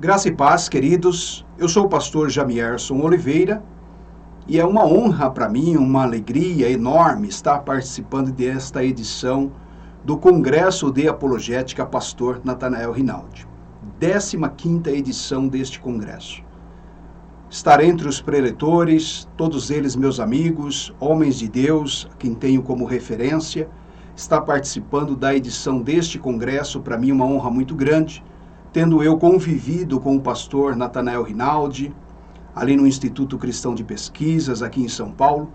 Graça e paz, queridos. Eu sou o pastor Jamierson Oliveira e é uma honra para mim, uma alegria enorme estar participando desta edição do Congresso de Apologética Pastor Natanael Rinaldi, 15ª edição deste congresso. Estar entre os preletores, todos eles meus amigos, homens de Deus, a quem tenho como referência, estar participando da edição deste congresso, para mim, uma honra muito grande, tendo eu convivido com o pastor Natanael Rinaldi, ali no Instituto Cristão de Pesquisas, aqui em São Paulo,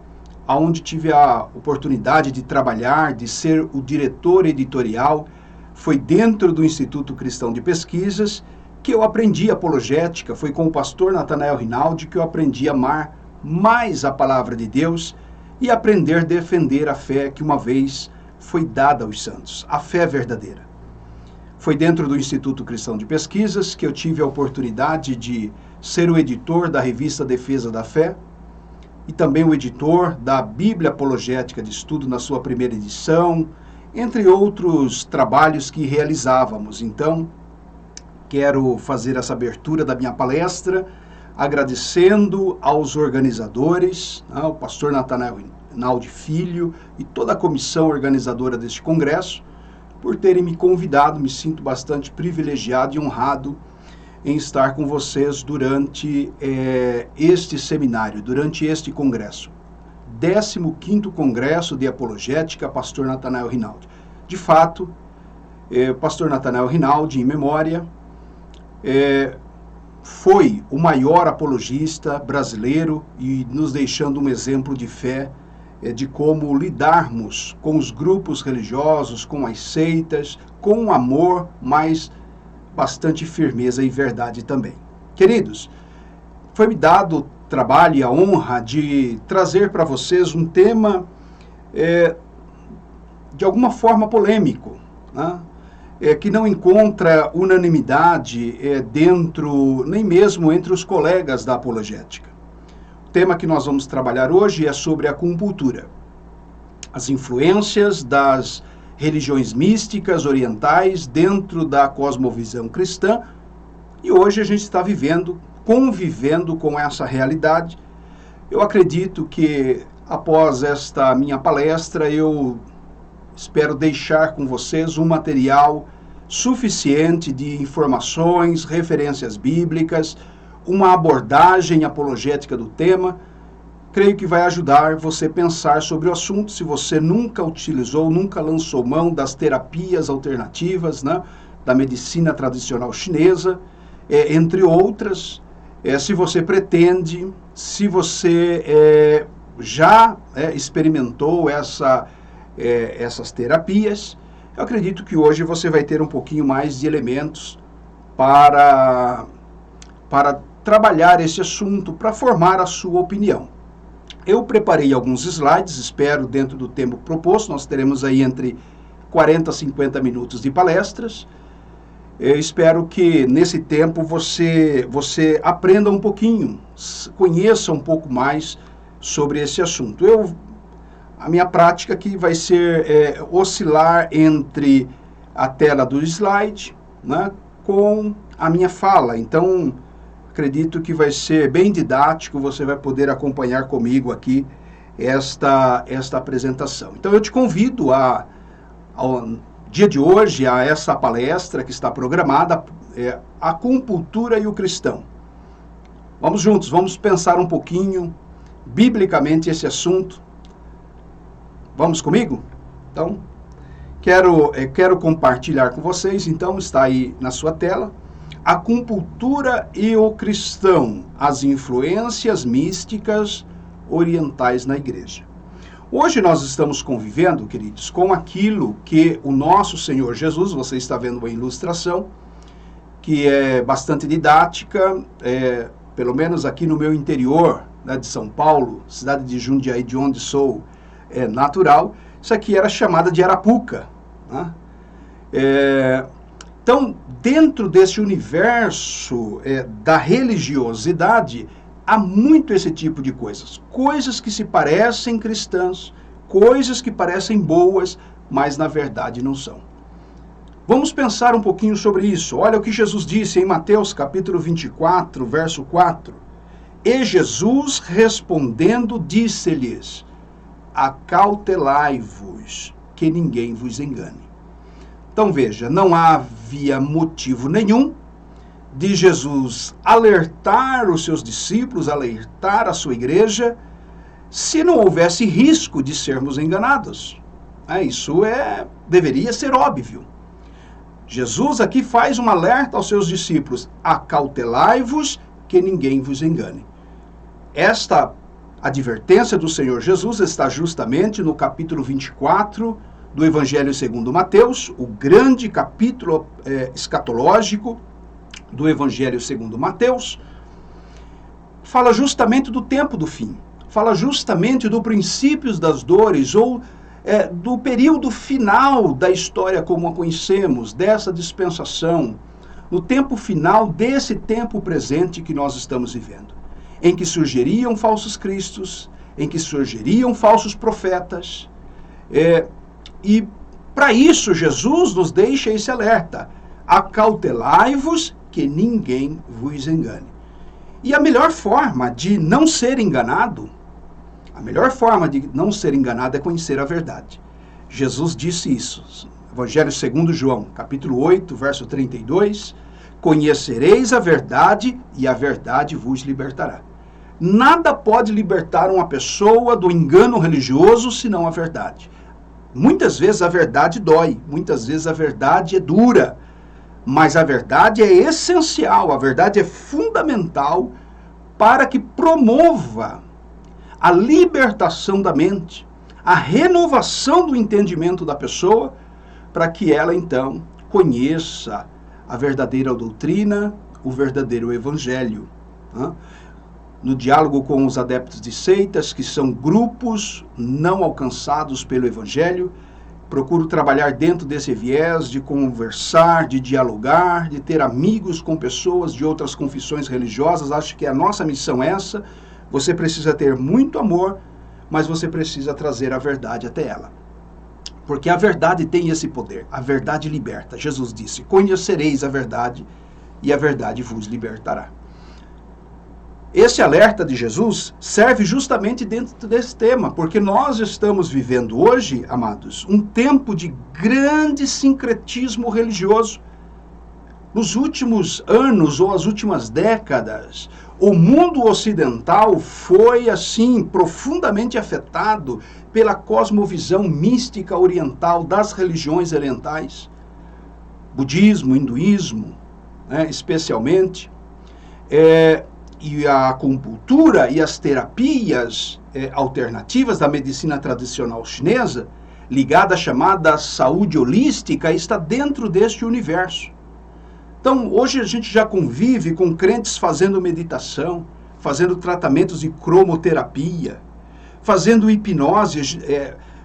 onde tive a oportunidade de trabalhar, de ser o diretor editorial. Foi dentro do Instituto Cristão de Pesquisas que eu aprendi apologética, foi com o pastor Natanael Rinaldi que eu aprendi a amar mais a palavra de Deus e aprender a defender a fé que uma vez foi dada aos santos, a fé verdadeira. Foi dentro do Instituto Cristão de Pesquisas que eu tive a oportunidade de ser o editor da revista Defesa da Fé e também o editor da Bíblia Apologética de Estudo na sua primeira edição, entre outros trabalhos que realizávamos. Então, quero fazer essa abertura da minha palestra agradecendo aos organizadores, o pastor Natanael Rinaldi Filho e toda a comissão organizadora deste congresso, por terem me convidado. Me sinto bastante privilegiado e honrado em estar com vocês durante este seminário, durante este congresso. 15º Congresso de Apologética, pastor Natanael Rinaldi. De fato, pastor Natanael Rinaldi, em memória, foi o maior apologista brasileiro e nos deixando um exemplo de fé, de como lidarmos com os grupos religiosos, com as seitas, com amor, mas bastante firmeza e verdade também. Queridos, foi-me dado o trabalho e a honra de trazer para vocês um tema de alguma forma polêmico, né? Que não encontra unanimidade dentro, nem mesmo entre os colegas da apologética. O tema que nós vamos trabalhar hoje é sobre a acupuntura, as influências das religiões místicas orientais dentro da cosmovisão cristã, e hoje a gente está convivendo com essa realidade. Eu acredito que após esta minha palestra eu espero deixar com vocês um material suficiente de informações, referências bíblicas, uma abordagem apologética do tema. Creio que vai ajudar você a pensar sobre o assunto, se você nunca utilizou, nunca lançou mão das terapias alternativas, né, da medicina tradicional chinesa, entre outras. Se você pretende, se você já experimentou essas terapias, eu acredito que hoje você vai ter um pouquinho mais de elementos para trabalhar esse assunto, para formar a sua opinião. Eu preparei alguns slides, espero dentro do tempo proposto, nós teremos aí entre 40 a 50 minutos de palestras. Eu espero que nesse tempo você aprenda um pouquinho, conheça um pouco mais sobre esse assunto. A minha prática aqui vai ser oscilar entre a tela do slide, né, com a minha fala. Então, acredito que vai ser bem didático, você vai poder acompanhar comigo aqui esta apresentação. Então, eu te convido ao dia de hoje, a essa palestra que está programada, a acupuntura e o cristão. Vamos juntos, vamos pensar um pouquinho, biblicamente, esse assunto. Vamos comigo? Então, quero compartilhar com vocês, então, está aí na sua tela, a acupuntura e o cristão, as influências místicas orientais na igreja. Hoje nós estamos convivendo, queridos, com aquilo que o nosso Senhor Jesus, você está vendo uma ilustração, que é bastante didática, pelo menos aqui no meu interior, né, de São Paulo, cidade de Jundiaí, de onde sou natural, isso aqui era chamada de Arapuca, né? Então, dentro desse universo da religiosidade, há muito esse tipo de coisas que se parecem cristãs, coisas que parecem boas, mas na verdade não são. Vamos pensar um pouquinho sobre isso. Olha o que Jesus disse em Mateus capítulo 24, verso 4. E Jesus respondendo disse-lhes: acautelai-vos, que ninguém vos engane. Então veja, não havia motivo nenhum de Jesus alertar os seus discípulos, alertar a sua igreja, se não houvesse risco de sermos enganados. Isso deveria ser óbvio. Jesus aqui faz um alerta aos seus discípulos: acautelai-vos, que ninguém vos engane. Esta advertência do Senhor Jesus está justamente no capítulo 24 do Evangelho segundo Mateus, o grande capítulo escatológico do Evangelho segundo Mateus. Fala justamente do tempo do fim, fala justamente do princípios das dores, ou do período final da história como a conhecemos, dessa dispensação, no tempo final desse tempo presente que nós estamos vivendo, em que surgiriam falsos cristos, em que surgiriam falsos profetas, e para isso Jesus nos deixa esse alerta: acautelai-vos, que ninguém vos engane. E a melhor forma de não ser enganado, é conhecer a verdade. Jesus disse isso. Evangelho segundo João, capítulo 8, verso 32. Conhecereis a verdade e a verdade vos libertará. Nada pode libertar uma pessoa do engano religioso senão a verdade. Muitas vezes a verdade dói, muitas vezes a verdade é dura, mas a verdade é essencial, a verdade é fundamental para que promova a libertação da mente, a renovação do entendimento da pessoa, para que ela então conheça a verdadeira doutrina, o verdadeiro evangelho. No diálogo com os adeptos de seitas, que são grupos não alcançados pelo evangelho, procuro trabalhar dentro desse viés de conversar, de dialogar, de ter amigos com pessoas de outras confissões religiosas. Acho que a nossa missão é essa. Você precisa ter muito amor, mas você precisa trazer a verdade até ela. Porque a verdade tem esse poder, a verdade liberta. Jesus disse: conhecereis a verdade e a verdade vos libertará. Esse alerta de Jesus serve justamente dentro desse tema, porque nós estamos vivendo hoje, amados, um tempo de grande sincretismo religioso. Nos últimos anos ou as últimas décadas, o mundo ocidental foi, assim, profundamente afetado pela cosmovisão mística oriental das religiões orientais, budismo, hinduísmo, especialmente, e a acupuntura e as terapias alternativas da medicina tradicional chinesa, ligada à chamada saúde holística, está dentro deste universo. Então, hoje a gente já convive com crentes fazendo meditação, fazendo tratamentos de cromoterapia, fazendo hipnose.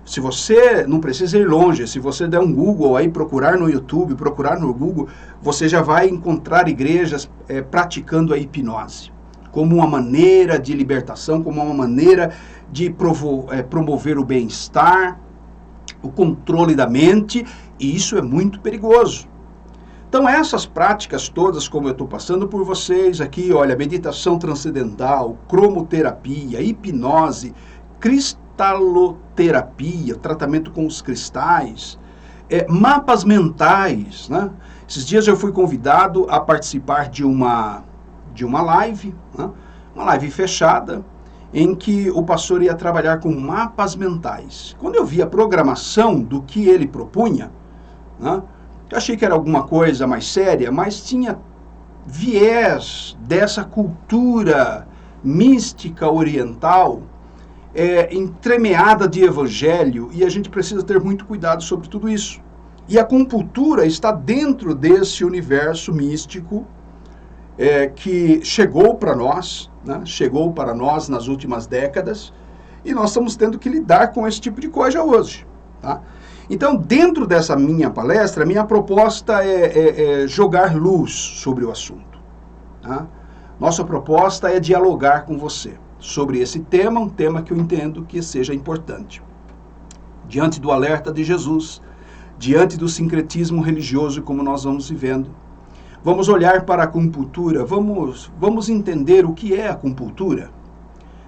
Se você não precisa ir longe, se você der um Google aí, procurar no YouTube, procurar no Google, você já vai encontrar igrejas praticando a hipnose como uma maneira de libertação, como uma maneira de promover o bem-estar, o controle da mente, e isso é muito perigoso. Então, essas práticas todas, como eu estou passando por vocês aqui, olha, meditação transcendental, cromoterapia, hipnose, cristaloterapia, tratamento com os cristais, mapas mentais, né? Esses dias eu fui convidado a participar de uma live, né? Uma live fechada, em que o pastor ia trabalhar com mapas mentais. Quando eu vi a programação do que ele propunha, né, eu achei que era alguma coisa mais séria, mas tinha viés dessa cultura mística oriental, entremeada de evangelho, e a gente precisa ter muito cuidado sobre tudo isso. E a acupuntura está dentro desse universo místico que chegou para nós, né? Chegou para nós nas últimas décadas, e nós estamos tendo que lidar com esse tipo de coisa hoje, tá? Então, dentro dessa minha palestra, minha proposta é jogar luz sobre o assunto, tá? Nossa proposta é dialogar com você sobre esse tema, um tema que eu entendo que seja importante. Diante do alerta de Jesus, diante do sincretismo religioso como nós vamos vivendo. Vamos olhar para a acupuntura, vamos entender o que é a acupuntura.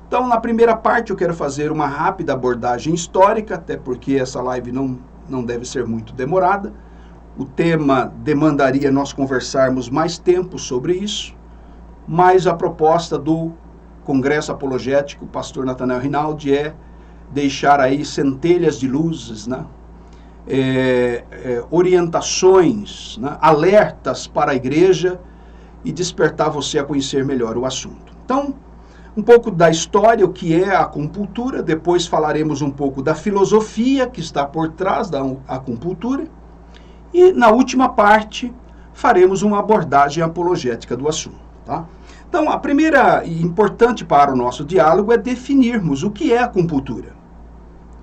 Então, na primeira parte, eu quero fazer uma rápida abordagem histórica, até porque essa live não deve ser muito demorada. O tema demandaria nós conversarmos mais tempo sobre isso, mas a proposta do Congresso Apologético, pastor Nathanael Rinaldi, é deixar aí centelhas de luzes, né? Orientações, né? Alertas para a igreja e despertar você a conhecer melhor o assunto. Então, um pouco da história, o que é a acupuntura, depois falaremos um pouco da filosofia que está por trás da acupuntura e, na última parte, faremos uma abordagem apologética do assunto. Tá? Então, a primeira e importante para o nosso diálogo é definirmos o que é a acupuntura.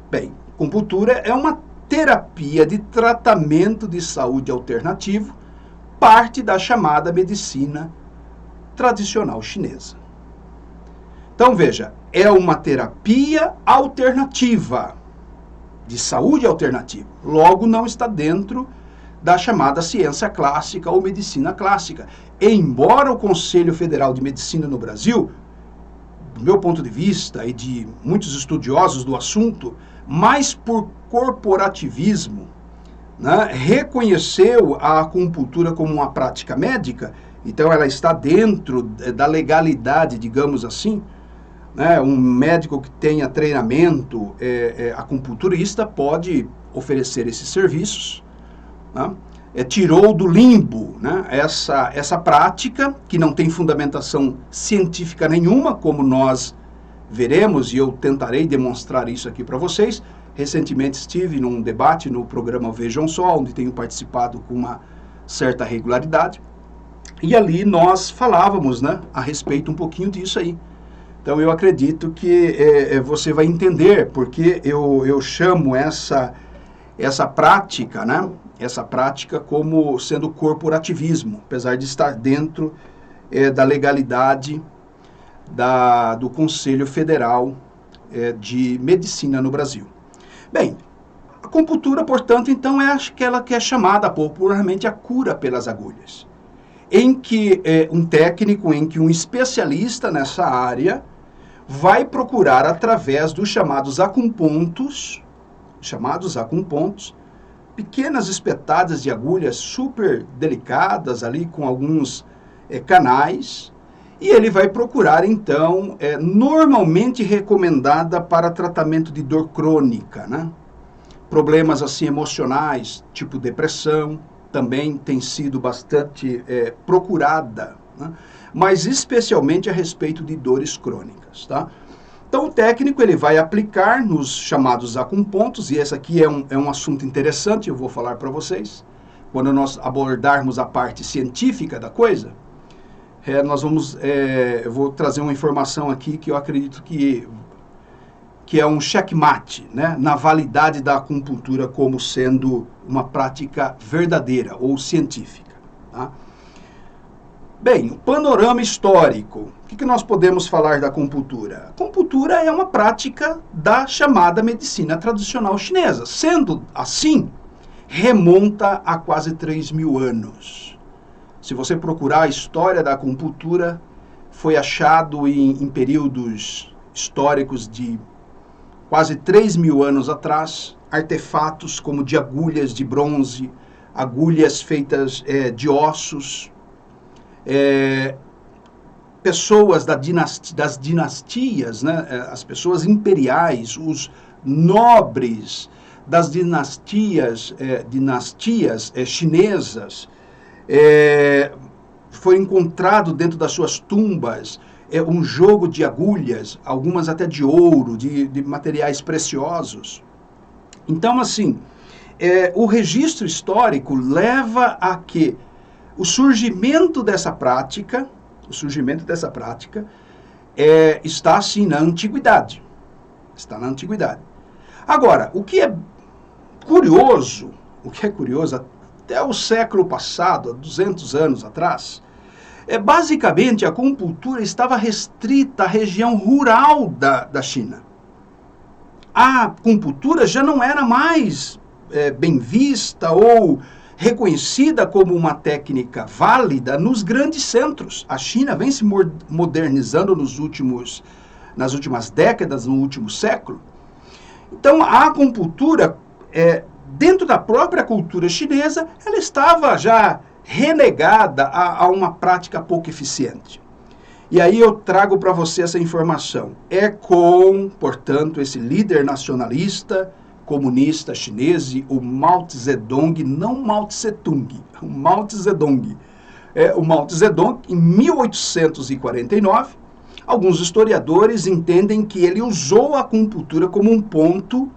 Bem, acupuntura é uma terapia de tratamento de saúde alternativo, parte da chamada medicina tradicional chinesa. Então, veja, é uma terapia alternativa, de saúde alternativa. Logo, não está dentro da chamada ciência clássica ou medicina clássica. Embora o Conselho Federal de Medicina no Brasil, do meu ponto de vista e de muitos estudiosos do assunto, mais por corporativismo, né, reconheceu a acupuntura como uma prática médica, então ela está dentro da legalidade, digamos assim, né, um médico que tenha treinamento acupunturista pode oferecer esses serviços, né, tirou do limbo, né, essa prática que não tem fundamentação científica nenhuma, como nós veremos, e eu tentarei demonstrar isso aqui para vocês. Recentemente estive num debate no programa Vejam Só, onde tenho participado com uma certa regularidade, e ali nós falávamos, né, a respeito um pouquinho disso aí. Então eu acredito que você vai entender porque eu chamo essa prática, né, essa prática como sendo corporativismo, apesar de estar dentro da legalidade do Conselho Federal de Medicina no Brasil. Bem, a acupuntura, portanto, então é aquela que é chamada popularmente a cura pelas agulhas, em que um técnico, em que um especialista nessa área vai procurar através dos chamados acumpontos, pequenas espetadas de agulhas super delicadas ali com alguns canais, e ele vai procurar, então, normalmente recomendada para tratamento de dor crônica, né? Problemas assim emocionais, tipo depressão, também tem sido bastante procurada, né? Mas especialmente a respeito de dores crônicas, tá? Então, o técnico ele vai aplicar nos chamados acumpontos, e esse aqui é um assunto interessante, eu vou falar para vocês, quando nós abordarmos a parte científica da coisa. Eu vou trazer uma informação aqui que eu acredito que é um checkmate, né, na validade da acupuntura como sendo uma prática verdadeira ou científica. Tá? Bem, o panorama histórico. O que nós podemos falar da acupuntura? A acupuntura é uma prática da chamada medicina tradicional chinesa. Sendo assim, remonta a quase 3.000 anos. Se você procurar a história da acupuntura, foi achado em períodos históricos de quase 3.000 anos atrás, artefatos como de agulhas de bronze, agulhas feitas de ossos, pessoas das dinastias, né, as pessoas imperiais, os nobres das dinastias chinesas, foi encontrado dentro das suas tumbas um jogo de agulhas, algumas até de ouro, de materiais preciosos. Então, assim, o registro histórico leva a que o surgimento dessa prática está, assim, na antiguidade. Está na antiguidade. Agora, o que é curioso, até o século passado, há 200 anos atrás, basicamente a acupuntura estava restrita à região rural da China. A acupuntura já não era mais bem vista ou reconhecida como uma técnica válida nos grandes centros. A China vem se modernizando nas últimas décadas, no último século. Então, a acupuntura, dentro da própria cultura chinesa, ela estava já relegada a uma prática pouco eficiente. E aí eu trago para você essa informação. Portanto, esse líder nacionalista, comunista chinês, o Mao Zedong, não Mao Tse-tung, o Mao Zedong. O Mao Zedong, em 1849, alguns historiadores entendem que ele usou a acupuntura como um ponto,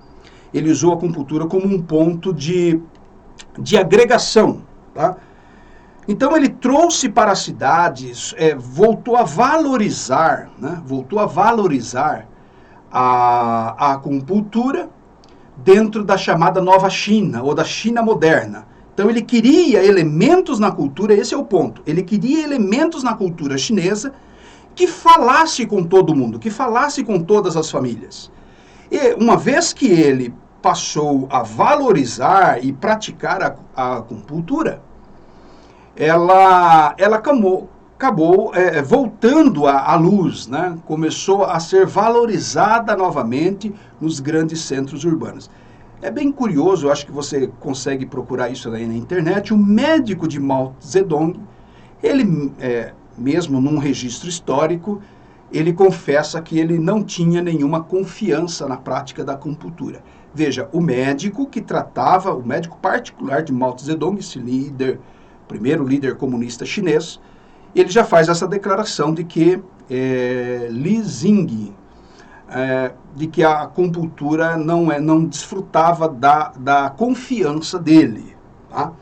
de agregação, tá? Então ele trouxe para as cidades, voltou a valorizar a acupuntura dentro da chamada Nova China, ou da China moderna. Então ele queria elementos na cultura, esse é o ponto, ele queria elementos na cultura chinesa que falasse com todo mundo, que falasse com todas as famílias. E uma vez que ele passou a valorizar e praticar a acupuntura, ela acabou voltando à luz, né? Começou a ser valorizada novamente nos grandes centros urbanos. É bem curioso, eu acho que você consegue procurar isso aí na internet. O médico de Mao Zedong, ele, mesmo num registro histórico, ele confessa que ele não tinha nenhuma confiança na prática da acupuntura. Veja, o médico particular de Mao Zedong, esse primeiro líder comunista chinês, ele já faz essa declaração de que Li Xing, de que a acupuntura não desfrutava da confiança dele. Tá?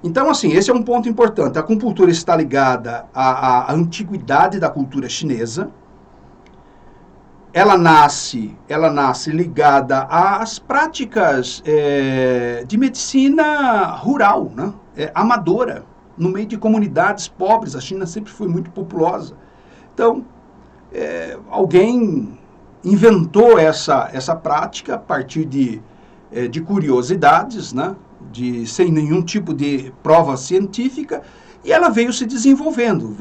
Então, assim, esse é um ponto importante. A acupuntura está ligada à antiguidade da cultura chinesa. Ela nasce ligada às práticas de medicina rural, né? Amadora, no meio de comunidades pobres. A China sempre foi muito populosa. Então, alguém inventou essa prática a partir de curiosidades, né? Sem nenhum tipo de prova científica, e ela veio se desenvolvendo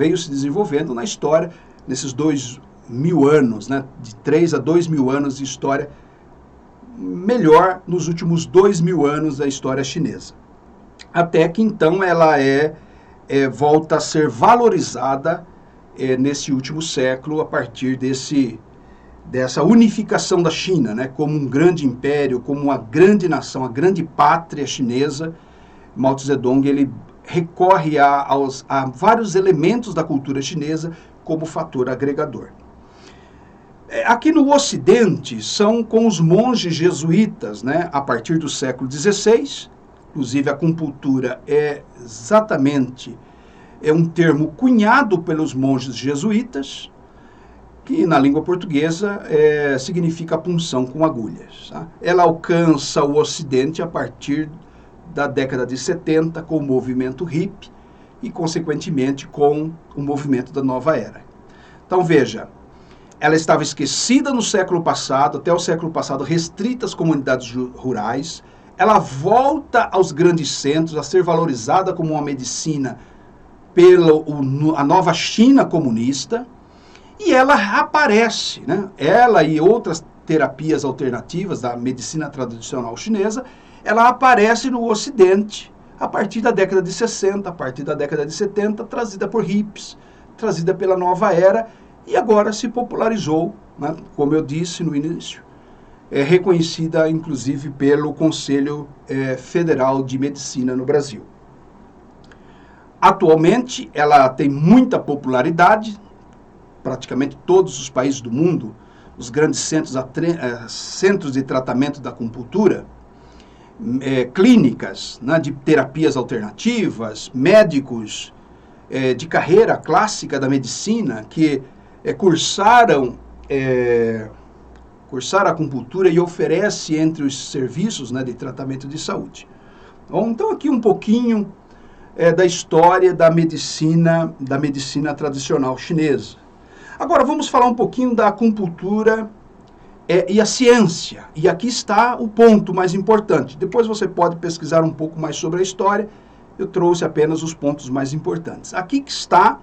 na história, nesses 2.000 anos, né? De 3 a 2.000 anos de história, melhor nos últimos 2.000 anos da história chinesa. Até que então ela volta a ser valorizada nesse último século, a partir dessa unificação da China, né, como um grande império, como uma grande nação, a grande pátria chinesa. Mao Zedong ele recorre a vários elementos da cultura chinesa como fator agregador. Aqui no Ocidente são com os monges jesuítas, né, a partir do século XVI. Inclusive, a acupuntura é um termo cunhado pelos monges jesuítas, que na língua portuguesa significa punção com agulhas. Tá? Ela alcança o Ocidente a partir da década de 70, com o movimento hippie e, consequentemente, com o movimento da Nova Era. Então, veja, ela estava esquecida no século passado, até o século passado, restrita às comunidades rurais. Ela volta aos grandes centros a ser valorizada como uma medicina a nova China comunista, e ela aparece, né? Ela e outras terapias alternativas da medicina tradicional chinesa, ela aparece no Ocidente a partir da década de 60, a partir da década de 70, trazida por hippies, trazida pela Nova Era, e agora se popularizou, né? Como eu disse no início, reconhecida inclusive pelo Conselho Federal de Medicina no Brasil. Atualmente, ela tem muita popularidade, praticamente todos os países do mundo, os grandes centros de tratamento da acupuntura, clínicas, né, de terapias alternativas, médicos de carreira clássica da medicina que cursaram a acupuntura e oferece entre os serviços, né, de tratamento de saúde. Então, aqui um pouquinho da história da medicina tradicional chinesa. Agora, vamos falar um pouquinho da acupuntura e a ciência. E aqui está o ponto mais importante. Depois você pode pesquisar um pouco mais sobre a história. Eu trouxe apenas os pontos mais importantes. Aqui que está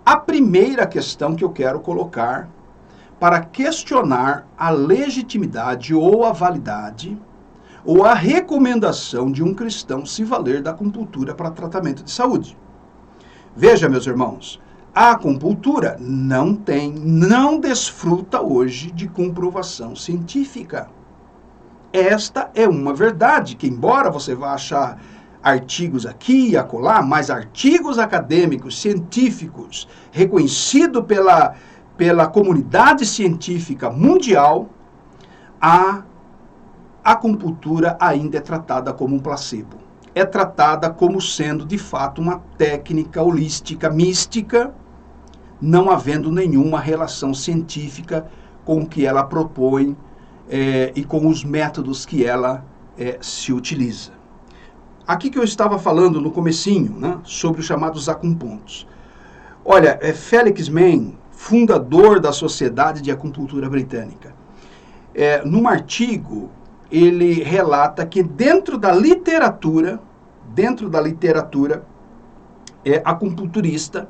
a primeira questão que eu quero colocar para questionar a legitimidade ou a validade ou a recomendação de um cristão se valer da acupuntura para tratamento de saúde. Veja, meus irmãos, a acupuntura não desfruta hoje de comprovação científica. Esta é uma verdade, que embora você vá achar artigos aqui e acolá, mas artigos acadêmicos, científicos, reconhecidos pela comunidade científica mundial, a acupuntura ainda é tratada como um placebo. É tratada como sendo, de fato, uma técnica holística, mística, não havendo nenhuma relação científica com o que ela propõe e com os métodos que ela se utiliza. Aqui que eu estava falando no comecinho, né, sobre os chamados acupontos. Olha, Felix Mann, fundador da Sociedade de Acupuntura Britânica, num artigo, ele relata que dentro da literatura acupunturista,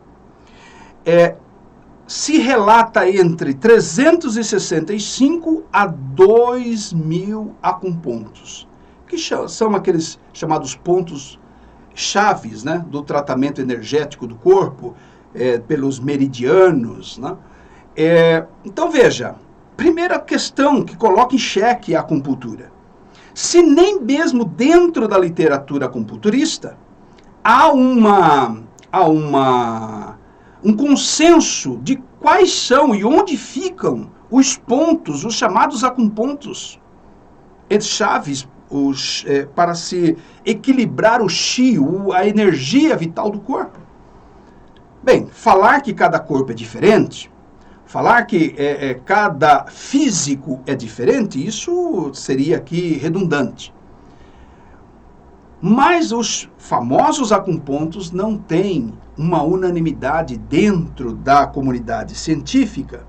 se relata entre 365 a 2.000 acupontos, que são aqueles chamados pontos chaves, né, do tratamento energético do corpo, pelos meridianos, né? Então veja, primeira questão que coloca em xeque a acupuntura. Se nem mesmo dentro da literatura acupunturista há um consenso de quais são e onde ficam os pontos, os chamados acupontos, chaves para se equilibrar o chi, a energia vital do corpo. Bem, falar que cada corpo é diferente, falar que cada físico é diferente, isso seria aqui redundante. Mas os famosos acupontos não têm uma unanimidade dentro da comunidade científica,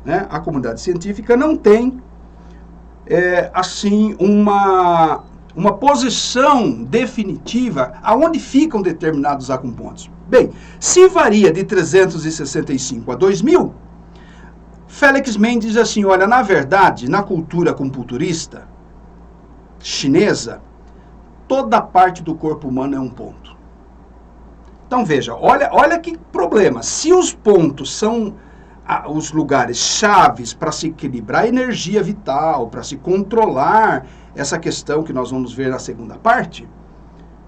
né? A comunidade científica não tem, assim, uma posição definitiva aonde ficam determinados acupontos. Bem, se varia de 365 a 2.000, Felix Mann diz assim, olha, na verdade, na cultura acupunturista chinesa, toda parte do corpo humano é um ponto. Então veja, olha que problema. Se os pontos são os lugares chaves para se equilibrar a energia vital, para se controlar essa questão que nós vamos ver na segunda parte,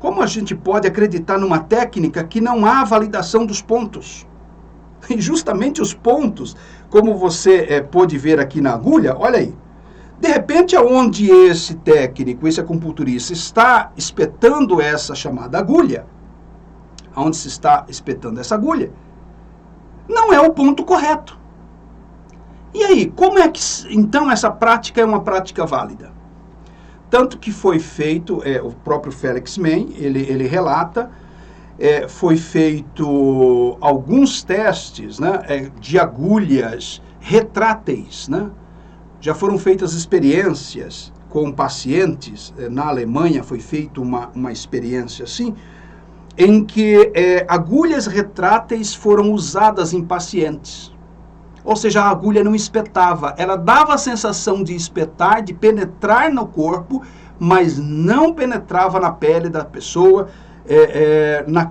como a gente pode acreditar numa técnica que não há validação dos pontos? E justamente os pontos, como você pôde ver aqui na agulha, olha aí. De repente, aonde esse técnico, esse acupunturista, está espetando essa chamada agulha, aonde se está espetando essa agulha, não é o ponto correto. E aí, como é que, então, essa prática é uma prática válida? Tanto que foi feito, o próprio Felix Mann, ele relata, foi feito alguns testes, né, de agulhas retráteis, né? Já foram feitas experiências com pacientes, na Alemanha foi feita uma experiência assim, em que agulhas retráteis foram usadas em pacientes. Ou seja, a agulha não espetava, ela dava a sensação de espetar, de penetrar no corpo, mas não penetrava na pele da pessoa,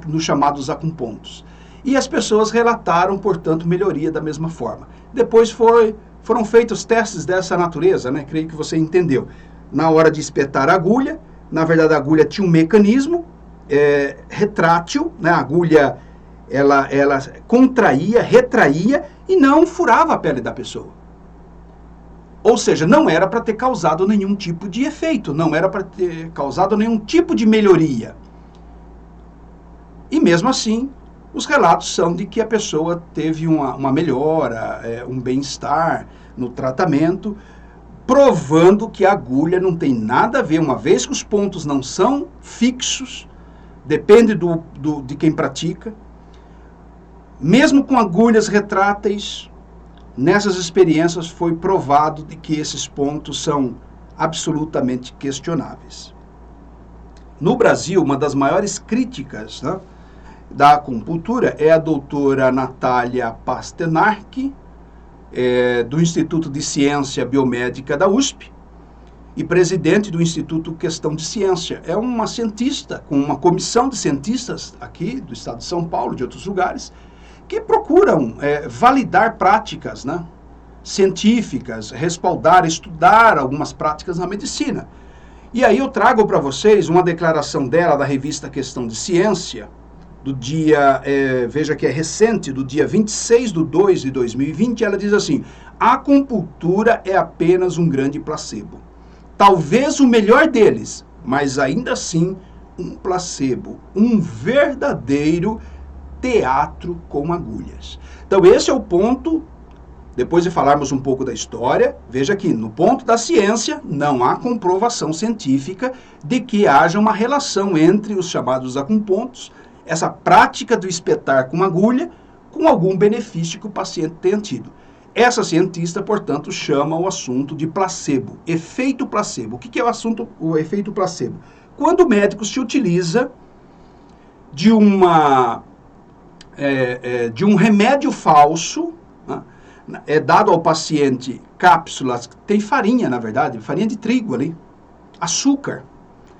nos chamados acupontos. E as pessoas relataram, portanto, melhoria da mesma forma. Depois foram feitos testes dessa natureza, né? Creio que você entendeu. Na hora de espetar a agulha, na verdade a agulha tinha um mecanismo retrátil, né? A agulha ela contraía, retraía e não furava a pele da pessoa. Ou seja, não era para ter causado nenhum tipo de efeito, não era para ter causado nenhum tipo de melhoria. E mesmo assim, os relatos são de que a pessoa teve uma melhora, um bem-estar no tratamento, provando que a agulha não tem nada a ver, uma vez que os pontos não são fixos, depende de quem pratica. Mesmo com agulhas retráteis, nessas experiências foi provado de que esses pontos são absolutamente questionáveis. No Brasil, uma das maiores críticas, né, da acupuntura é a doutora Natália Pasternak, do Instituto de Ciência Biomédica da USP, e presidente do Instituto Questão de Ciência. É uma cientista, com uma comissão de cientistas aqui do estado de São Paulo, de outros lugares, que procuram validar práticas, né, científicas, respaldar, estudar algumas práticas na medicina. E aí eu trago para vocês uma declaração dela da revista Questão de Ciência, do dia, veja que é recente, do dia 26/2/2020, ela diz assim: a acupuntura é apenas um grande placebo. Talvez o melhor deles, mas ainda assim um placebo, um verdadeiro teatro com agulhas. Então esse é o ponto, depois de falarmos um pouco da história, veja que no ponto da ciência não há comprovação científica de que haja uma relação entre os chamados acupontos, essa prática do espetar com agulha, com algum benefício que o paciente tenha tido. Essa cientista, portanto, chama o assunto de placebo, efeito placebo. O que é o efeito placebo? Quando o médico se utiliza de um remédio falso, né, é dado ao paciente cápsulas, tem farinha, na verdade, farinha de trigo ali, açúcar,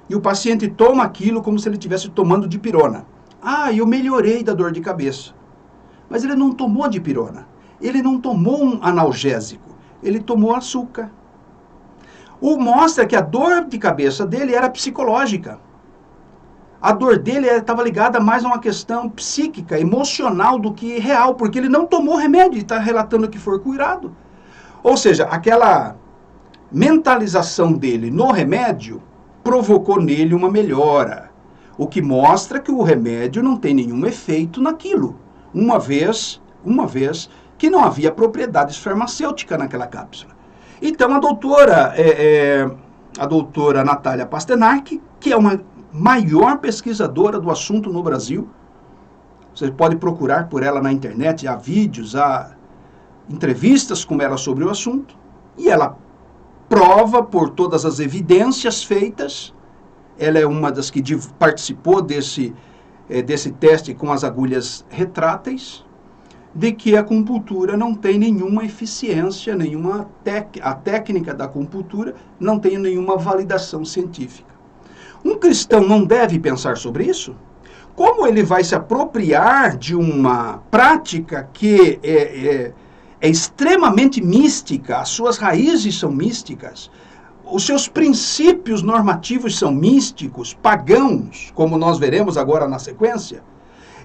e o paciente toma aquilo como se ele estivesse tomando dipirona. Ah, eu melhorei da dor de cabeça. Mas ele não tomou dipirona. Ele não tomou um analgésico, ele tomou açúcar. Mostra que a dor de cabeça dele era psicológica. A dor dele estava ligada mais a uma questão psíquica, emocional do que real, porque ele não tomou remédio e está relatando que foi curado. Ou seja, aquela mentalização dele no remédio provocou nele uma melhora, o que mostra que o remédio não tem nenhum efeito naquilo, uma vez que não havia propriedades farmacêuticas naquela cápsula. Então a doutora Natália Pasternak, que é uma maior pesquisadora do assunto no Brasil, você pode procurar por ela na internet, há vídeos, há entrevistas com ela sobre o assunto, e ela prova por todas as evidências feitas, ela é uma das que participou desse teste com as agulhas retráteis, de que a acupuntura não tem nenhuma eficiência, a técnica da acupuntura não tem nenhuma validação científica. Um cristão não deve pensar sobre isso? Como ele vai se apropriar de uma prática que é extremamente mística, as suas raízes são místicas, os seus princípios normativos são místicos, pagãos, como nós veremos agora na sequência,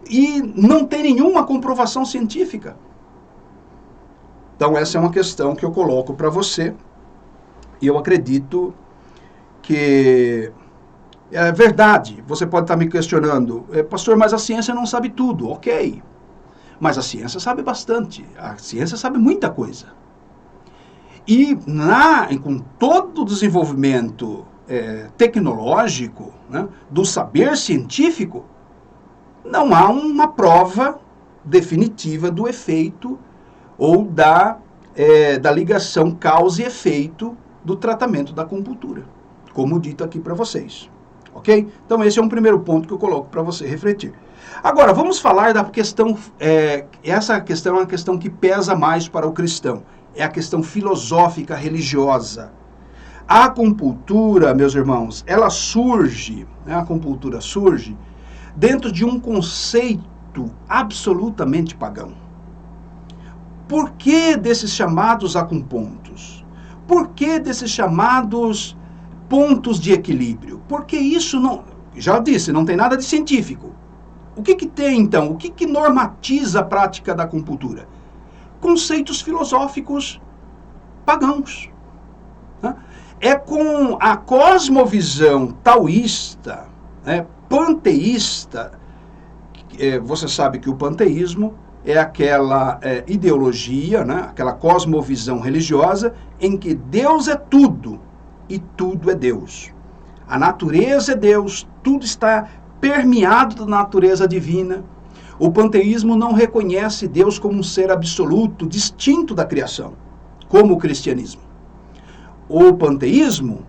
e não tem nenhuma comprovação científica? Então essa é uma questão que eu coloco para você, e eu acredito que é verdade. Você pode estar me questionando, pastor, mas a ciência não sabe tudo. Ok, mas a ciência sabe bastante, a ciência sabe muita coisa. E com todo o desenvolvimento tecnológico, né, do saber científico, não há uma prova definitiva do efeito ou da ligação causa e efeito do tratamento da acupuntura, como dito aqui para vocês. Ok? Então esse é um primeiro ponto que eu coloco para você refletir. Agora, vamos falar da questão, essa questão é uma questão que pesa mais para o cristão, é a questão filosófica religiosa. A acupuntura, meus irmãos, ela surge, né, a acupuntura surge dentro de um conceito absolutamente pagão. Por que desses chamados acupontos? Por que desses chamados pontos de equilíbrio? Porque isso não, já disse, não tem nada de científico. O que tem então? O que normatiza a prática da acupuntura? Conceitos filosóficos pagãos. Né? É com a cosmovisão taoísta, né, panteísta, você sabe que o panteísmo é aquela ideologia, né, aquela cosmovisão religiosa em que Deus é tudo e tudo é Deus. A natureza é Deus, tudo está permeado da natureza divina. O panteísmo não reconhece Deus como um ser absoluto, distinto da criação, como o cristianismo. O panteísmo,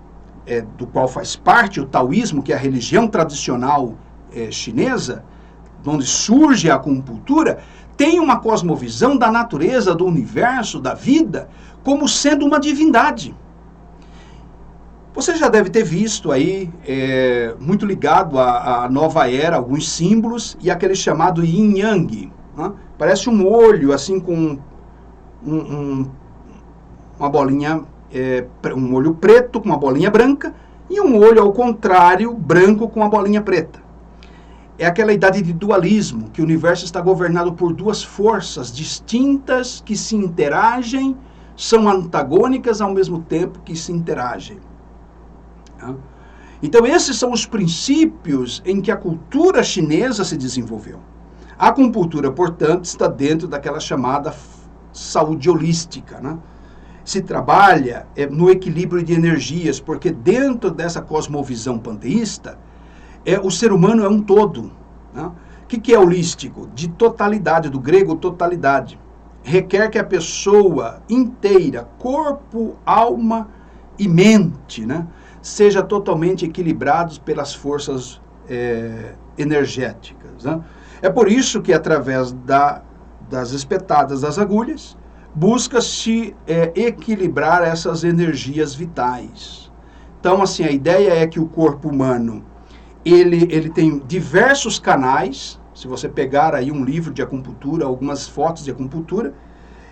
do qual faz parte o taoísmo, que é a religião tradicional chinesa, onde surge a acupuntura, tem uma cosmovisão da natureza, do universo, da vida, como sendo uma divindade. Você já deve ter visto aí, muito ligado à nova era, alguns símbolos, e aquele chamado Yin Yang. Né? Parece um olho, assim, com uma bolinha, um olho preto com uma bolinha branca, e um olho ao contrário, branco com uma bolinha preta. É aquela idade de dualismo, que o universo está governado por duas forças distintas que se interagem, são antagônicas ao mesmo tempo que se interagem. Então, esses são os princípios em que a cultura chinesa se desenvolveu. A acupuntura, portanto, está dentro daquela chamada saúde holística, né? Se trabalha no equilíbrio de energias, porque dentro dessa cosmovisão panteísta, o ser humano é um todo. Né? O que é holístico? De totalidade, do grego totalidade. Requer que a pessoa inteira, corpo, alma e mente, né, seja totalmente equilibrados pelas forças energéticas. Né? É por isso que, através das espetadas das agulhas, busca-se equilibrar essas energias vitais. Então, assim, a ideia é que o corpo humano ele tem diversos canais. Se você pegar aí um livro de acupuntura, algumas fotos de acupuntura,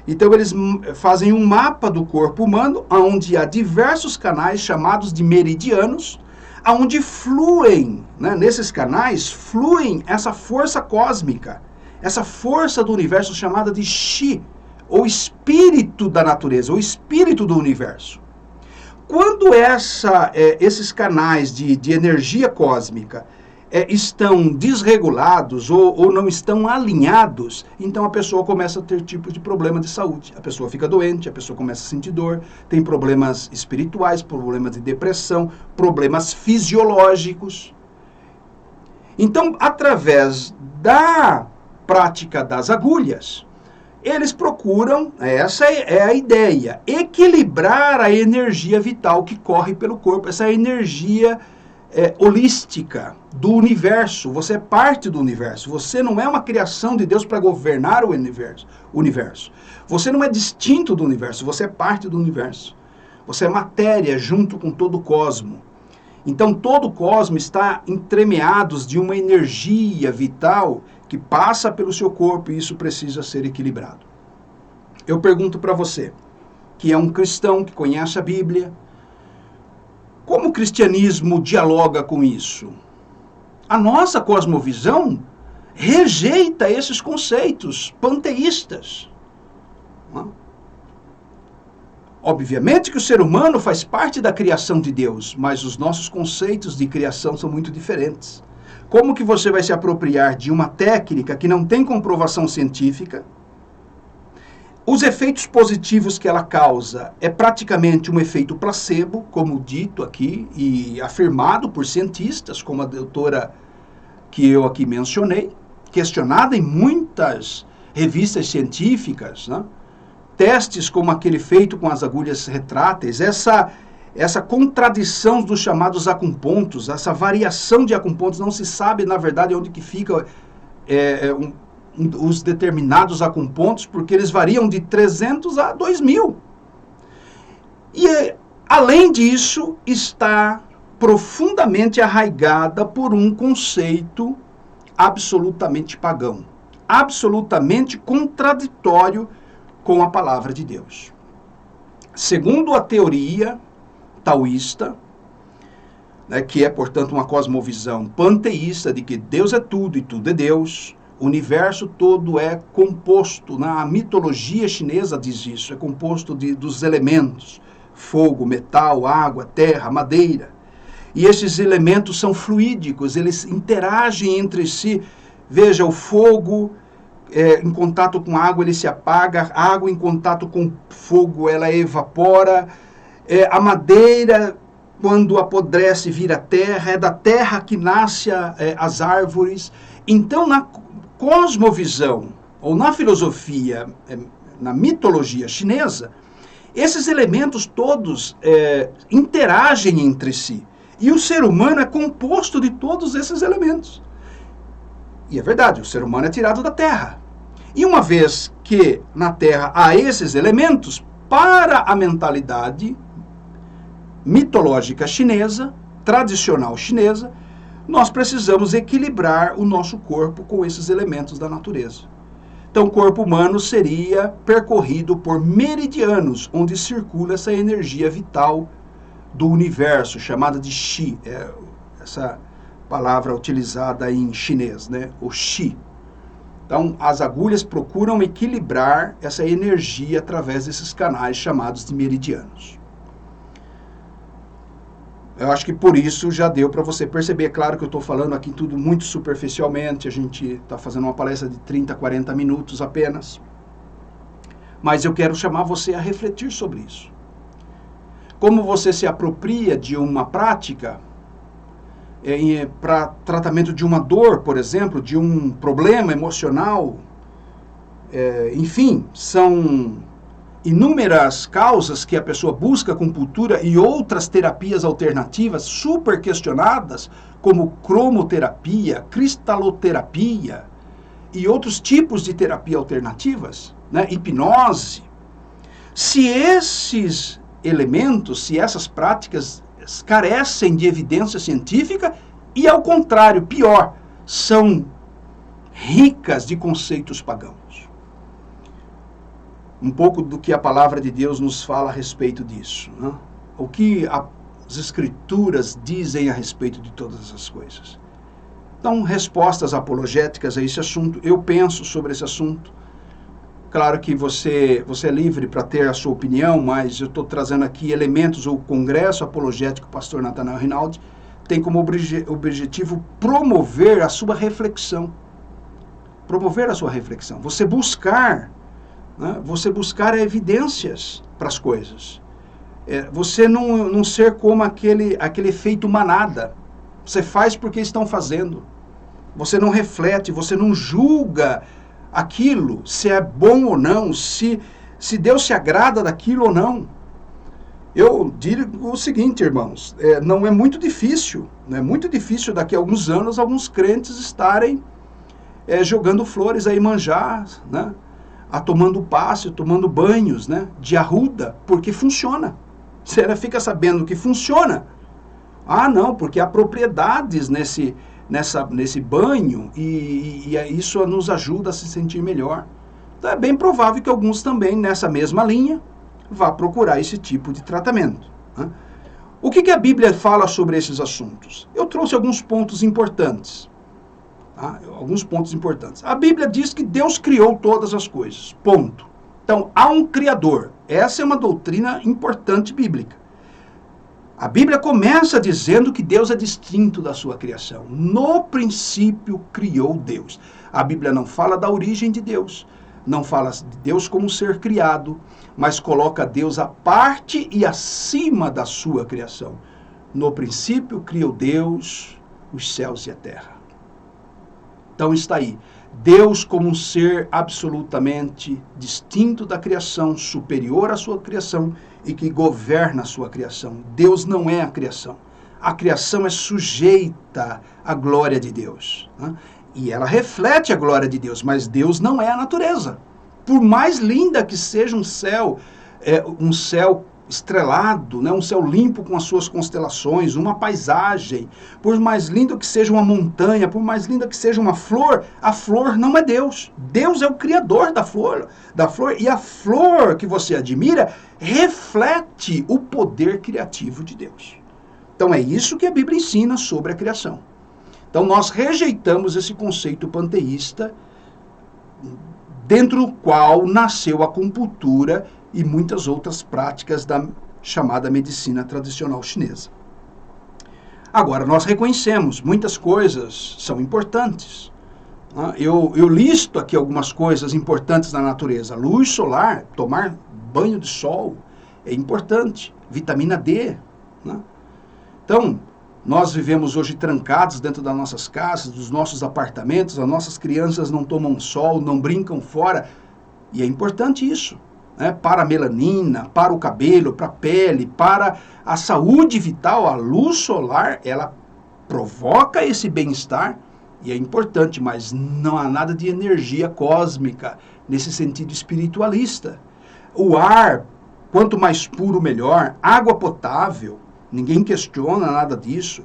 então eles fazem um mapa do corpo humano, onde há diversos canais chamados de meridianos, onde fluem, né, nesses canais, fluem essa força cósmica, essa força do universo chamada de Qi, ou espírito da natureza, ou espírito do universo. Quando esses canais de energia cósmica estão desregulados ou não estão alinhados, então a pessoa começa a ter tipo de problema de saúde. A pessoa fica doente, a pessoa começa a sentir dor, tem problemas espirituais, problemas de depressão, problemas fisiológicos. Então, através da prática das agulhas, eles procuram, essa é a ideia, equilibrar a energia vital que corre pelo corpo, essa energia holística do universo. Você é parte do universo, você não é uma criação de Deus para governar o universo. Você não é distinto do universo, você é parte do universo. Você é matéria junto com todo o cosmo. Então todo o cosmo está entremeados de uma energia vital que passa pelo seu corpo, e isso precisa ser equilibrado. Eu pergunto para você, que é um cristão, que conhece a Bíblia, como o cristianismo dialoga com isso? A nossa cosmovisão rejeita esses conceitos panteístas. Obviamente que o ser humano faz parte da criação de Deus, mas os nossos conceitos de criação são muito diferentes. Como que você vai se apropriar de uma técnica que não tem comprovação científica? Os efeitos positivos que ela causa é praticamente um efeito placebo, como dito aqui e afirmado por cientistas, como a doutora que eu aqui mencionei, questionada em muitas revistas científicas, né? Testes como aquele feito com as agulhas retráteis, essa contradição dos chamados acupontos, essa variação de acupontos, não se sabe, na verdade, onde que fica os determinados acupontos, porque eles variam de 300 a 2.000. E, além disso, está profundamente arraigada por um conceito absolutamente pagão, absolutamente contraditório com a palavra de Deus. Segundo a teoria taoísta, né, que é, portanto, uma cosmovisão panteísta de que Deus é tudo e tudo é Deus, o universo todo é composto, a mitologia chinesa diz isso, é composto dos elementos, fogo, metal, água, terra, madeira. E esses elementos são fluídicos, eles interagem entre si. Veja, o fogo em contato com a água ele se apaga, a água em contato com fogo ela evapora, a madeira quando apodrece vira terra, é da terra que nasce as árvores. Então, na cosmovisão, ou na filosofia, na mitologia chinesa, esses elementos todos interagem entre si. E o ser humano é composto de todos esses elementos. E é verdade, o ser humano é tirado da Terra. E uma vez que na Terra há esses elementos, para a mentalidade mitológica chinesa, tradicional chinesa, nós precisamos equilibrar o nosso corpo com esses elementos da natureza. Então, o corpo humano seria percorrido por meridianos, onde circula essa energia vital do universo, chamada de Qi, essa palavra utilizada em chinês, né? O Qi. Então, as agulhas procuram equilibrar essa energia através desses canais chamados de meridianos. Eu acho que por isso já deu para você perceber. É claro que eu estou falando aqui tudo muito superficialmente, a gente está fazendo uma palestra de 30, 40 minutos apenas. Mas eu quero chamar você a refletir sobre isso. Como você se apropria de uma prática para tratamento de uma dor, por exemplo, de um problema emocional, enfim, são inúmeras causas que a pessoa busca acupuntura e outras terapias alternativas super questionadas, como cromoterapia, cristaloterapia e outros tipos de terapia alternativas, né? Hipnose. Se esses elementos, se essas práticas carecem de evidência científica e, ao contrário, pior, são ricas de conceitos pagãos. Um pouco do que a palavra de Deus nos fala a respeito disso, né? O que as escrituras dizem a respeito de todas essas coisas. Então, respostas apologéticas a esse assunto, eu penso sobre esse assunto. Claro que você é livre para ter a sua opinião, mas eu estou trazendo aqui elementos. O Congresso Apologético Pastor Natanael Rinaldi tem como objetivo promover a sua reflexão. Promover a sua reflexão. Você buscar evidências para as coisas. Você não ser como aquele efeito manada. Você faz porque estão fazendo. Você não reflete, você não julga aquilo, se é bom ou não, se Deus se agrada daquilo ou não. Eu digo o seguinte, irmãos, não é muito difícil daqui a alguns anos alguns crentes estarem jogando flores a Iemanjá, né? Tomando passe, tomando banhos, né, de arruda, porque funciona. Você fica sabendo que funciona. Ah, não, porque há propriedades nesse banho e isso nos ajuda a se sentir melhor. Então é bem provável que alguns também, nessa mesma linha, vá procurar esse tipo de tratamento, né? O que a Bíblia fala sobre esses assuntos? Eu trouxe alguns pontos importantes. Alguns pontos importantes. A Bíblia diz que Deus criou todas as coisas. Ponto. Então, há um Criador. Essa é uma doutrina importante bíblica. A Bíblia começa dizendo que Deus é distinto da sua criação. No princípio criou Deus. A Bíblia não fala da origem de Deus, não fala de Deus como ser criado, mas coloca Deus à parte e acima da sua criação. No princípio criou Deus os céus e a terra. Então está aí, Deus como um ser absolutamente distinto da criação, superior à sua criação e que governa a sua criação. Deus não é a criação. A criação é sujeita à glória de Deus, né? E ela reflete a glória de Deus, mas Deus não é a natureza. Por mais linda que seja um céu estrelado, né, um céu limpo com as suas constelações, uma paisagem, por mais lindo que seja uma montanha, por mais linda que seja uma flor, a flor não é Deus. Deus é o criador da flor, e a flor que você admira reflete o poder criativo de Deus. Então é isso que a Bíblia ensina sobre a criação. Então nós rejeitamos esse conceito panteísta, dentro do qual nasceu a acupuntura e muitas outras práticas da chamada medicina tradicional chinesa. Agora, nós reconhecemos, muitas coisas são importantes. Eu listo aqui algumas coisas importantes na natureza. Luz solar, tomar banho de sol é importante. Vitamina D. Né? Então, Nós vivemos hoje trancados dentro das nossas casas, dos nossos apartamentos, as nossas crianças não tomam sol, não brincam fora. E é importante isso, né? Para a melanina, para o cabelo, para a pele, para a saúde vital, a luz solar, ela provoca esse bem-estar e é importante, mas não há nada de energia cósmica nesse sentido espiritualista. O ar, quanto mais puro, melhor. Água potável, ninguém questiona nada disso.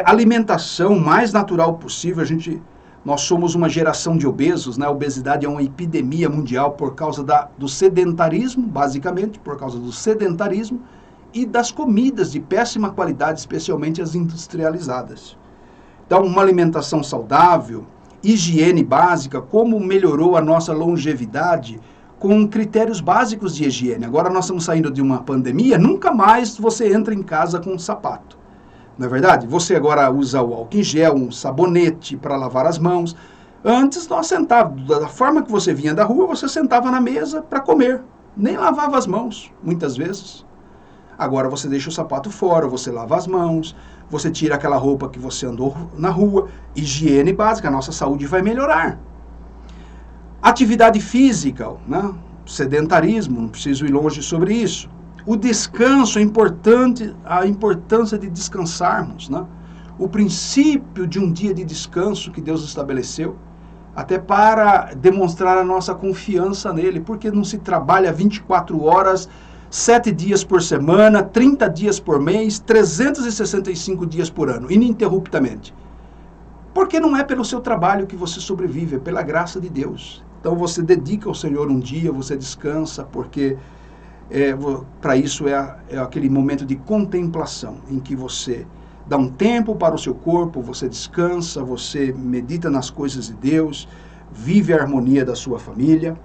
Alimentação mais natural possível. Nós somos uma geração de obesos, né? A obesidade é uma epidemia mundial por causa do sedentarismo, basicamente, por causa do sedentarismo e das comidas de péssima qualidade, especialmente as industrializadas. Então, uma alimentação saudável, higiene básica, como melhorou a nossa longevidade com critérios básicos de higiene. Agora nós estamos saindo de uma pandemia, nunca mais você entra em casa com um sapato. Não é verdade? Você agora usa o álcool em gel, um sabonete para lavar as mãos. Antes nós sentávamos, da forma que você vinha da rua, você sentava na mesa para comer. Nem lavava as mãos, muitas vezes. Agora você deixa o sapato fora, você lava as mãos, você tira aquela roupa que você andou na rua. Higiene básica, a nossa saúde vai melhorar. Atividade física, né? Sedentarismo, não preciso ir longe sobre isso. O descanso é importante, a importância de descansarmos, né? O princípio de um dia de descanso que Deus estabeleceu, até para demonstrar a nossa confiança nele, porque não se trabalha 24 horas, 7 dias por semana, 30 dias por mês, 365 dias por ano, ininterruptamente. Porque não é pelo seu trabalho que você sobrevive, é pela graça de Deus. Então você dedica ao Senhor um dia, você descansa, porque para isso é aquele momento de contemplação, em que você dá um tempo para o seu corpo, você descansa, você medita nas coisas de Deus, vive a harmonia da sua família,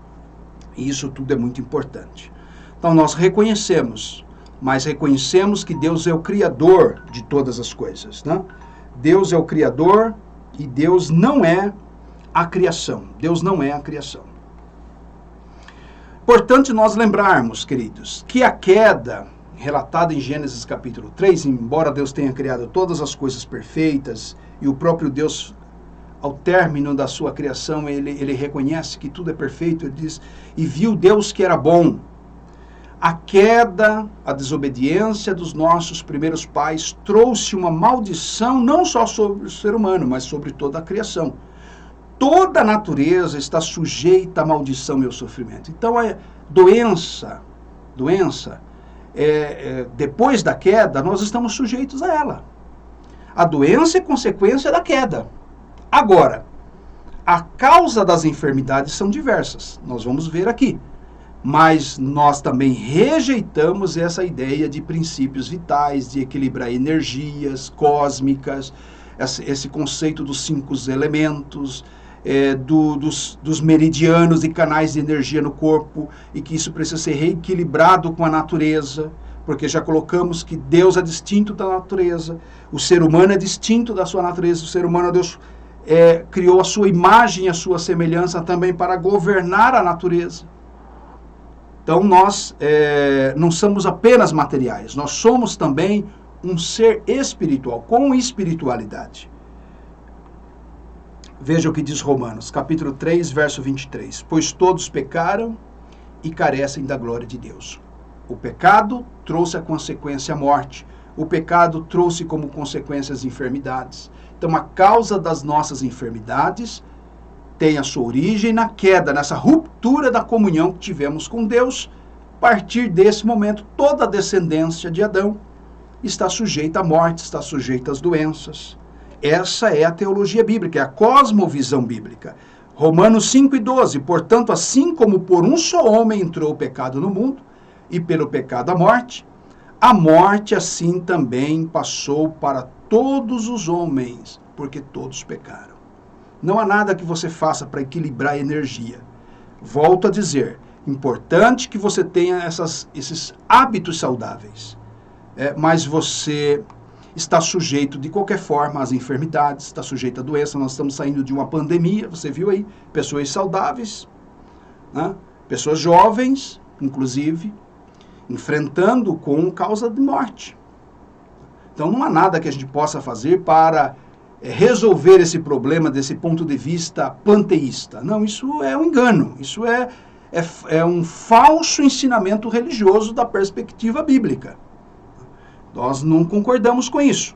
e isso tudo é muito importante. Então nós reconhecemos, mas reconhecemos que Deus é o Criador de todas as coisas, né? Deus é o Criador e Deus não é a criação. Deus não é a criação. Importante nós lembrarmos, queridos, que a queda relatada em Gênesis capítulo 3, embora Deus tenha criado todas as coisas perfeitas e o próprio Deus, ao término da sua criação, ele reconhece que tudo é perfeito, ele diz, e viu Deus que era bom. A queda, a desobediência dos nossos primeiros pais trouxe uma maldição não só sobre o ser humano, mas sobre toda a criação. Toda a natureza está sujeita à maldição e ao sofrimento. Então, a doença, depois da queda, nós estamos sujeitos a ela. A doença é consequência da queda. Agora, a causa das enfermidades são diversas. Nós vamos ver aqui. Mas nós também rejeitamos essa ideia de princípios vitais, de equilibrar energias cósmicas, esse conceito dos 5 elementos, dos meridianos e canais de energia no corpo, e que isso precisa ser reequilibrado com a natureza, porque já colocamos que Deus é distinto da natureza, o ser humano é distinto da sua natureza, o ser humano, Deus criou a sua imagem e a sua semelhança também para governar a natureza. Então nós não somos apenas materiais, nós somos também um ser espiritual, com espiritualidade. Veja o que diz Romanos, capítulo 3, verso 23. Pois todos pecaram e carecem da glória de Deus. O pecado trouxe a consequência a morte. O pecado trouxe como consequência as enfermidades. Então a causa das nossas enfermidades tem a sua origem na queda, nessa ruptura da comunhão que tivemos com Deus. A partir desse momento, toda a descendência de Adão está sujeita à morte, está sujeita às doenças. Essa é a teologia bíblica, é a cosmovisão bíblica. Romanos 5:12, portanto, assim como por um só homem entrou o pecado no mundo, e pelo pecado a morte assim também passou para todos os homens, porque todos pecaram. Não há nada que você faça para equilibrar a energia. Volto a dizer, importante que você tenha esses hábitos saudáveis, mas você está sujeito de qualquer forma às enfermidades, está sujeito à doença. Nós estamos saindo de uma pandemia, você viu aí, pessoas saudáveis, né? Pessoas jovens, inclusive, enfrentando com causa de morte. Então não há nada que a gente possa fazer para resolver esse problema desse ponto de vista panteísta. Não, isso é um engano, isso é um falso ensinamento religioso da perspectiva bíblica. Nós não concordamos com isso.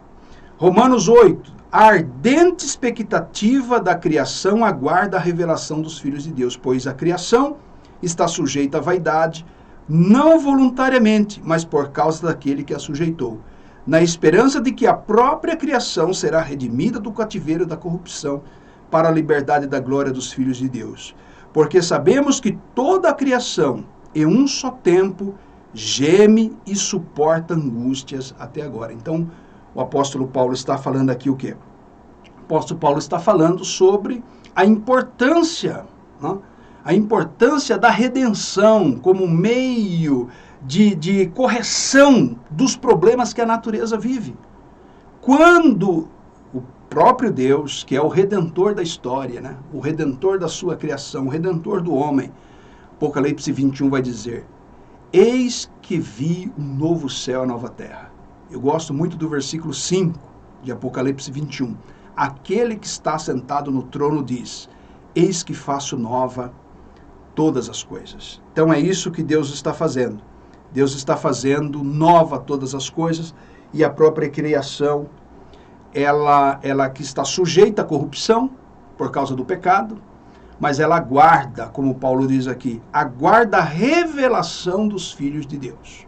Romanos 8, a ardente expectativa da criação aguarda a revelação dos filhos de Deus, pois a criação está sujeita à vaidade, não voluntariamente, mas por causa daquele que a sujeitou, na esperança de que a própria criação será redimida do cativeiro da corrupção para a liberdade da glória dos filhos de Deus. Porque sabemos que toda a criação, em um só tempo, geme e suporta angústias até agora. Então, o apóstolo Paulo está falando aqui o quê? O apóstolo Paulo está falando sobre a importância, né? A importância da redenção como meio de correção dos problemas que a natureza vive. Quando o próprio Deus, que é o redentor da história, né? O redentor da sua criação, o redentor do homem, Apocalipse 21 vai dizer: eis que vi um novo céu e nova terra. Eu gosto muito do versículo 5 de Apocalipse 21. Aquele que está sentado no trono diz: eis que faço nova todas as coisas. Então é isso que Deus está fazendo. Deus está fazendo nova todas as coisas, e a própria criação, ela que está sujeita à corrupção por causa do pecado, mas ela aguarda, como Paulo diz aqui, aguarda a revelação dos filhos de Deus.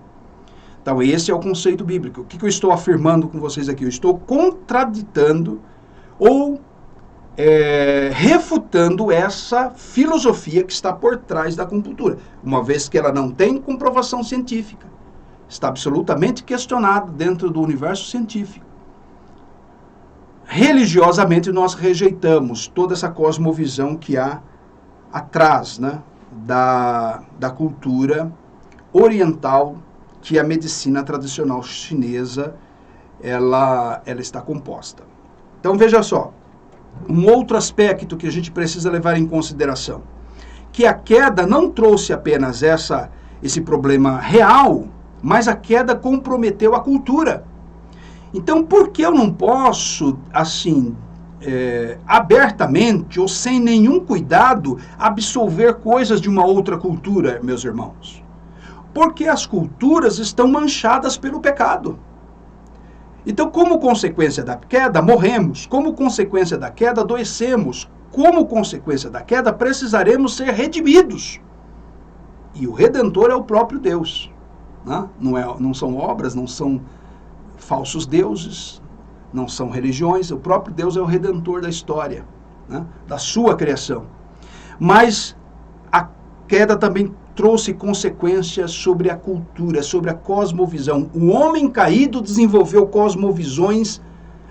Então esse é o conceito bíblico. O que eu estou afirmando com vocês aqui? Eu estou contraditando ou refutando essa filosofia que está por trás da acupuntura, uma vez que ela não tem comprovação científica, está absolutamente questionada dentro do universo científico. Religiosamente nós rejeitamos toda essa cosmovisão que há atrás, né, da cultura oriental, que a medicina tradicional chinesa ela está composta. Então veja só, um outro aspecto que a gente precisa levar em consideração, que a queda não trouxe apenas esse problema real, mas a queda comprometeu a cultura. Então, por que eu não posso, assim, abertamente ou sem nenhum cuidado, absolver coisas de uma outra cultura, meus irmãos? Porque as culturas estão manchadas pelo pecado. Então, como consequência da queda, morremos. Como consequência da queda, adoecemos. Como consequência da queda, precisaremos ser redimidos. E o Redentor é o próprio Deus. Né? Não são obras, não são falsos deuses, não são religiões. O próprio Deus é o Redentor da história, né? Da sua criação. Mas a queda também trouxe consequências sobre a cultura, sobre a cosmovisão. O homem caído desenvolveu cosmovisões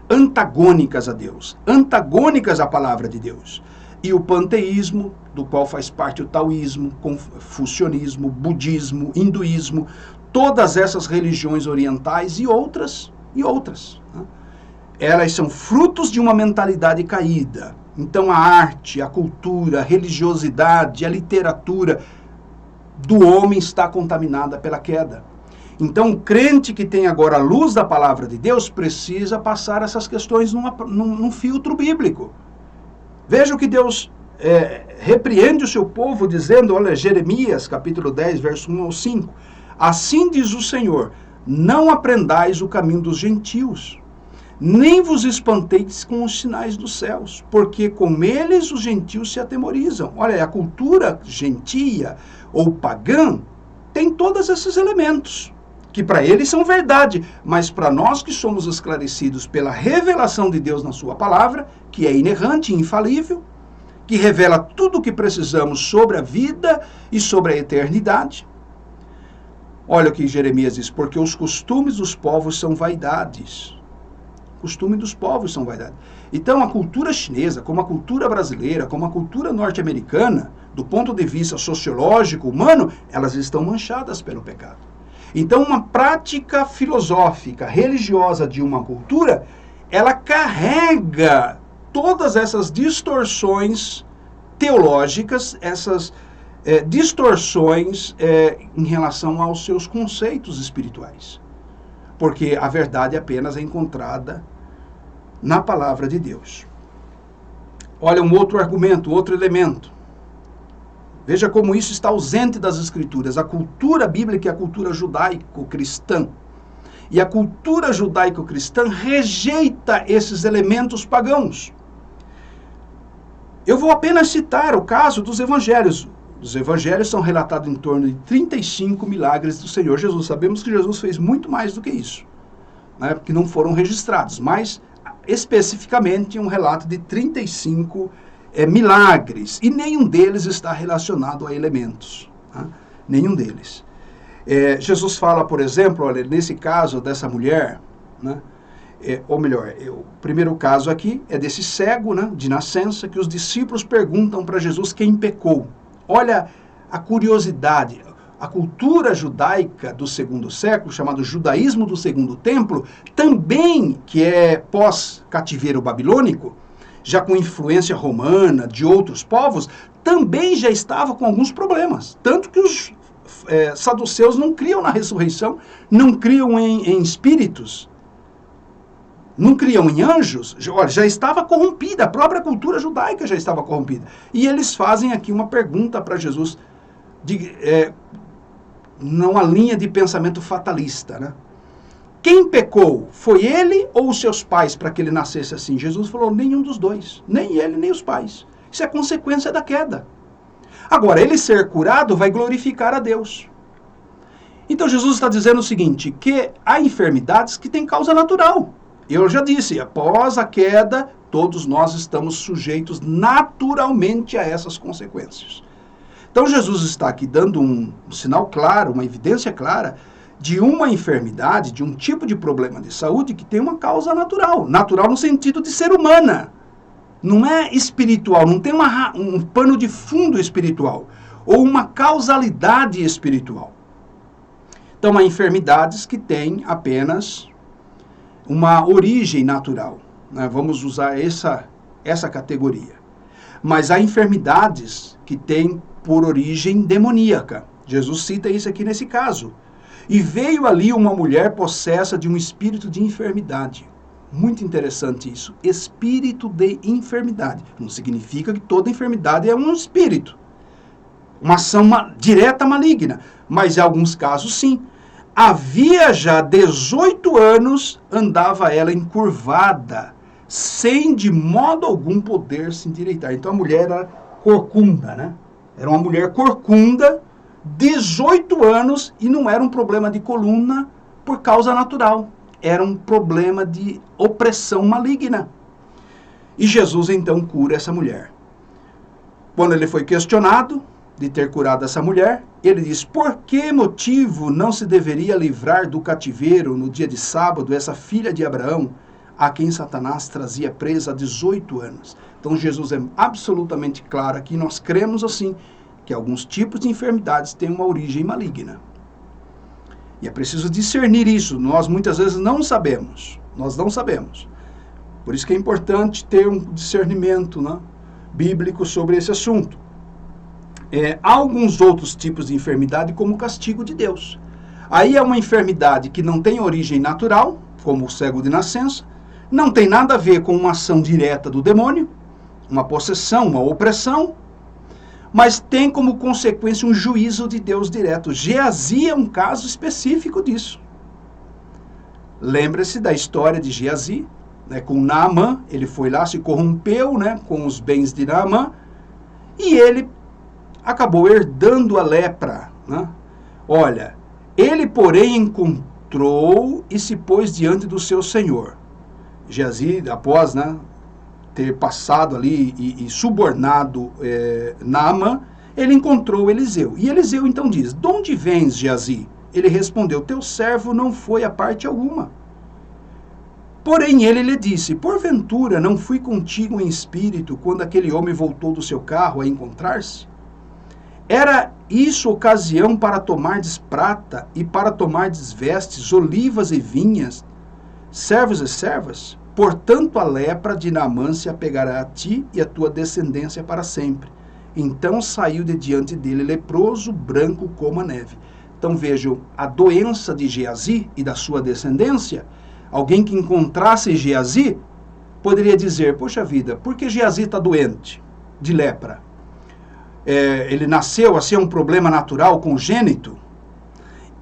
antagônicas a Deus, antagônicas à palavra de Deus. E o panteísmo, do qual faz parte o taoísmo, confucionismo, budismo, hinduísmo, todas essas religiões orientais e outras, né? Elas são frutos de uma mentalidade caída. Então a arte, a cultura, a religiosidade, a literatura do homem está contaminada pela queda. Então, o crente que tem agora a luz da palavra de Deus precisa passar essas questões num filtro bíblico. Veja o que Deus repreende o seu povo, dizendo, olha, Jeremias, capítulo 10, verso 1 ao 5. Assim diz o Senhor, não aprendais o caminho dos gentios, nem vos espanteis com os sinais dos céus, porque com eles os gentios se atemorizam. Olha, a cultura gentia ou pagã tem todos esses elementos, que para eles são verdade, mas para nós que somos esclarecidos pela revelação de Deus na sua palavra, que é inerrante e infalível, que revela tudo o que precisamos sobre a vida e sobre a eternidade. Olha o que Jeremias diz, porque os costumes dos povos são vaidades. Costume dos povos são vaidade. Então, a cultura chinesa, como a cultura brasileira, como a cultura norte-americana, do ponto de vista sociológico, humano, elas estão manchadas pelo pecado. Então, uma prática filosófica, religiosa de uma cultura, ela carrega todas essas distorções teológicas, essas distorções em relação aos seus conceitos espirituais. porque a verdade apenas é encontrada na palavra de Deus. Olha, um outro argumento, outro elemento. Veja como isso está ausente das Escrituras. A cultura bíblica é a cultura judaico-cristã. E a cultura judaico-cristã rejeita esses elementos pagãos. Eu vou apenas citar o caso dos evangelhos. Os evangelhos são relatados em torno de 35 milagres do Senhor Jesus. Sabemos que Jesus fez muito mais do que isso, né, que não foram registrados, mas especificamente um relato de 35 milagres, e nenhum deles está relacionado a elementos, né? Nenhum deles. Jesus fala, por exemplo, olha, nesse caso dessa mulher, né, ou melhor, o primeiro caso aqui é desse cego, né, de nascença, que os discípulos perguntam para Jesus quem pecou. Olha a curiosidade. A cultura judaica do segundo século, chamado judaísmo do segundo templo, também, que é pós-cativeiro babilônico, já com influência romana, de outros povos, também já estava com alguns problemas. Tanto que os saduceus não criam na ressurreição, não criam em espíritos, não criam em anjos. Olha, já estava corrompida, a própria cultura judaica já estava corrompida. E eles fazem aqui uma pergunta para Jesus, numa linha de pensamento fatalista, né? Quem pecou? Foi ele ou os seus pais para que ele nascesse assim? Jesus falou, nenhum dos dois. Nem ele, nem os pais. Isso é consequência da queda. Agora, ele ser curado vai glorificar a Deus. Então, Jesus está dizendo o seguinte, que há enfermidades que têm causa natural. Eu já disse, após a queda, todos nós estamos sujeitos naturalmente a essas consequências. Então, Jesus está aqui dando um sinal claro, uma evidência clara, de uma enfermidade, de um tipo de problema de saúde que tem uma causa natural. Natural no sentido de ser humana. Não é espiritual, não tem um pano de fundo espiritual. Ou uma causalidade espiritual. Então, há enfermidades que têm apenas uma origem natural, né? Vamos usar essa categoria. Mas há enfermidades que têm por origem demoníaca. Jesus cita isso aqui nesse caso. E veio ali uma mulher possessa de um espírito de enfermidade. Muito interessante isso. Espírito de enfermidade. Não significa que toda enfermidade é um espírito. Uma ação direta maligna. Mas em alguns casos, sim. Havia já 18 anos, andava ela encurvada, sem de modo algum poder se endireitar. Então a mulher era corcunda, né? Era uma mulher corcunda, 18 anos, e não era um problema de coluna por causa natural. Era um problema de opressão maligna. E Jesus então cura essa mulher. Quando ele foi questionado de ter curado essa mulher, ele diz, por que motivo não se deveria livrar do cativeiro no dia de sábado essa filha de Abraão, a quem Satanás trazia presa há 18 anos? Então Jesus é absolutamente claro aqui, nós cremos assim, que alguns tipos de enfermidades têm uma origem maligna. E é preciso discernir isso, nós muitas vezes não sabemos, nós não sabemos. Por isso que é importante ter um discernimento, né, bíblico sobre esse assunto. Há alguns outros tipos de enfermidade como castigo de Deus. Aí é uma enfermidade que não tem origem natural, como o cego de nascença, não tem nada a ver com uma ação direta do demônio, uma possessão, uma opressão, mas tem como consequência um juízo de Deus direto. Geazi é um caso específico disso. Lembre-se da história de Geazi, né, com Naamã. Ele foi lá, se corrompeu, né, com os bens de Naamã, e ele acabou herdando a lepra, né? Olha, ele, porém, encontrou e se pôs diante do seu senhor. Geazi, após, né, ter passado ali e subornado Naamã, ele encontrou Eliseu. E Eliseu então diz, de onde vens, Geazi? Ele respondeu, teu servo não foi a parte alguma. Porém ele lhe disse, porventura não fui contigo em espírito quando aquele homem voltou do seu carro a encontrar-se? Era isso ocasião para tomardes prata e para tomardes vestes, olivas e vinhas, servos e servas? Portanto, a lepra de Naamã se apegará a ti e a tua descendência para sempre. Então saiu de diante dele leproso, branco como a neve. Então vejam, a doença de Geazi e da sua descendência, alguém que encontrasse Geazi poderia dizer, poxa vida, por que Geazi está doente de lepra? Ele nasceu assim, é um problema natural, congênito?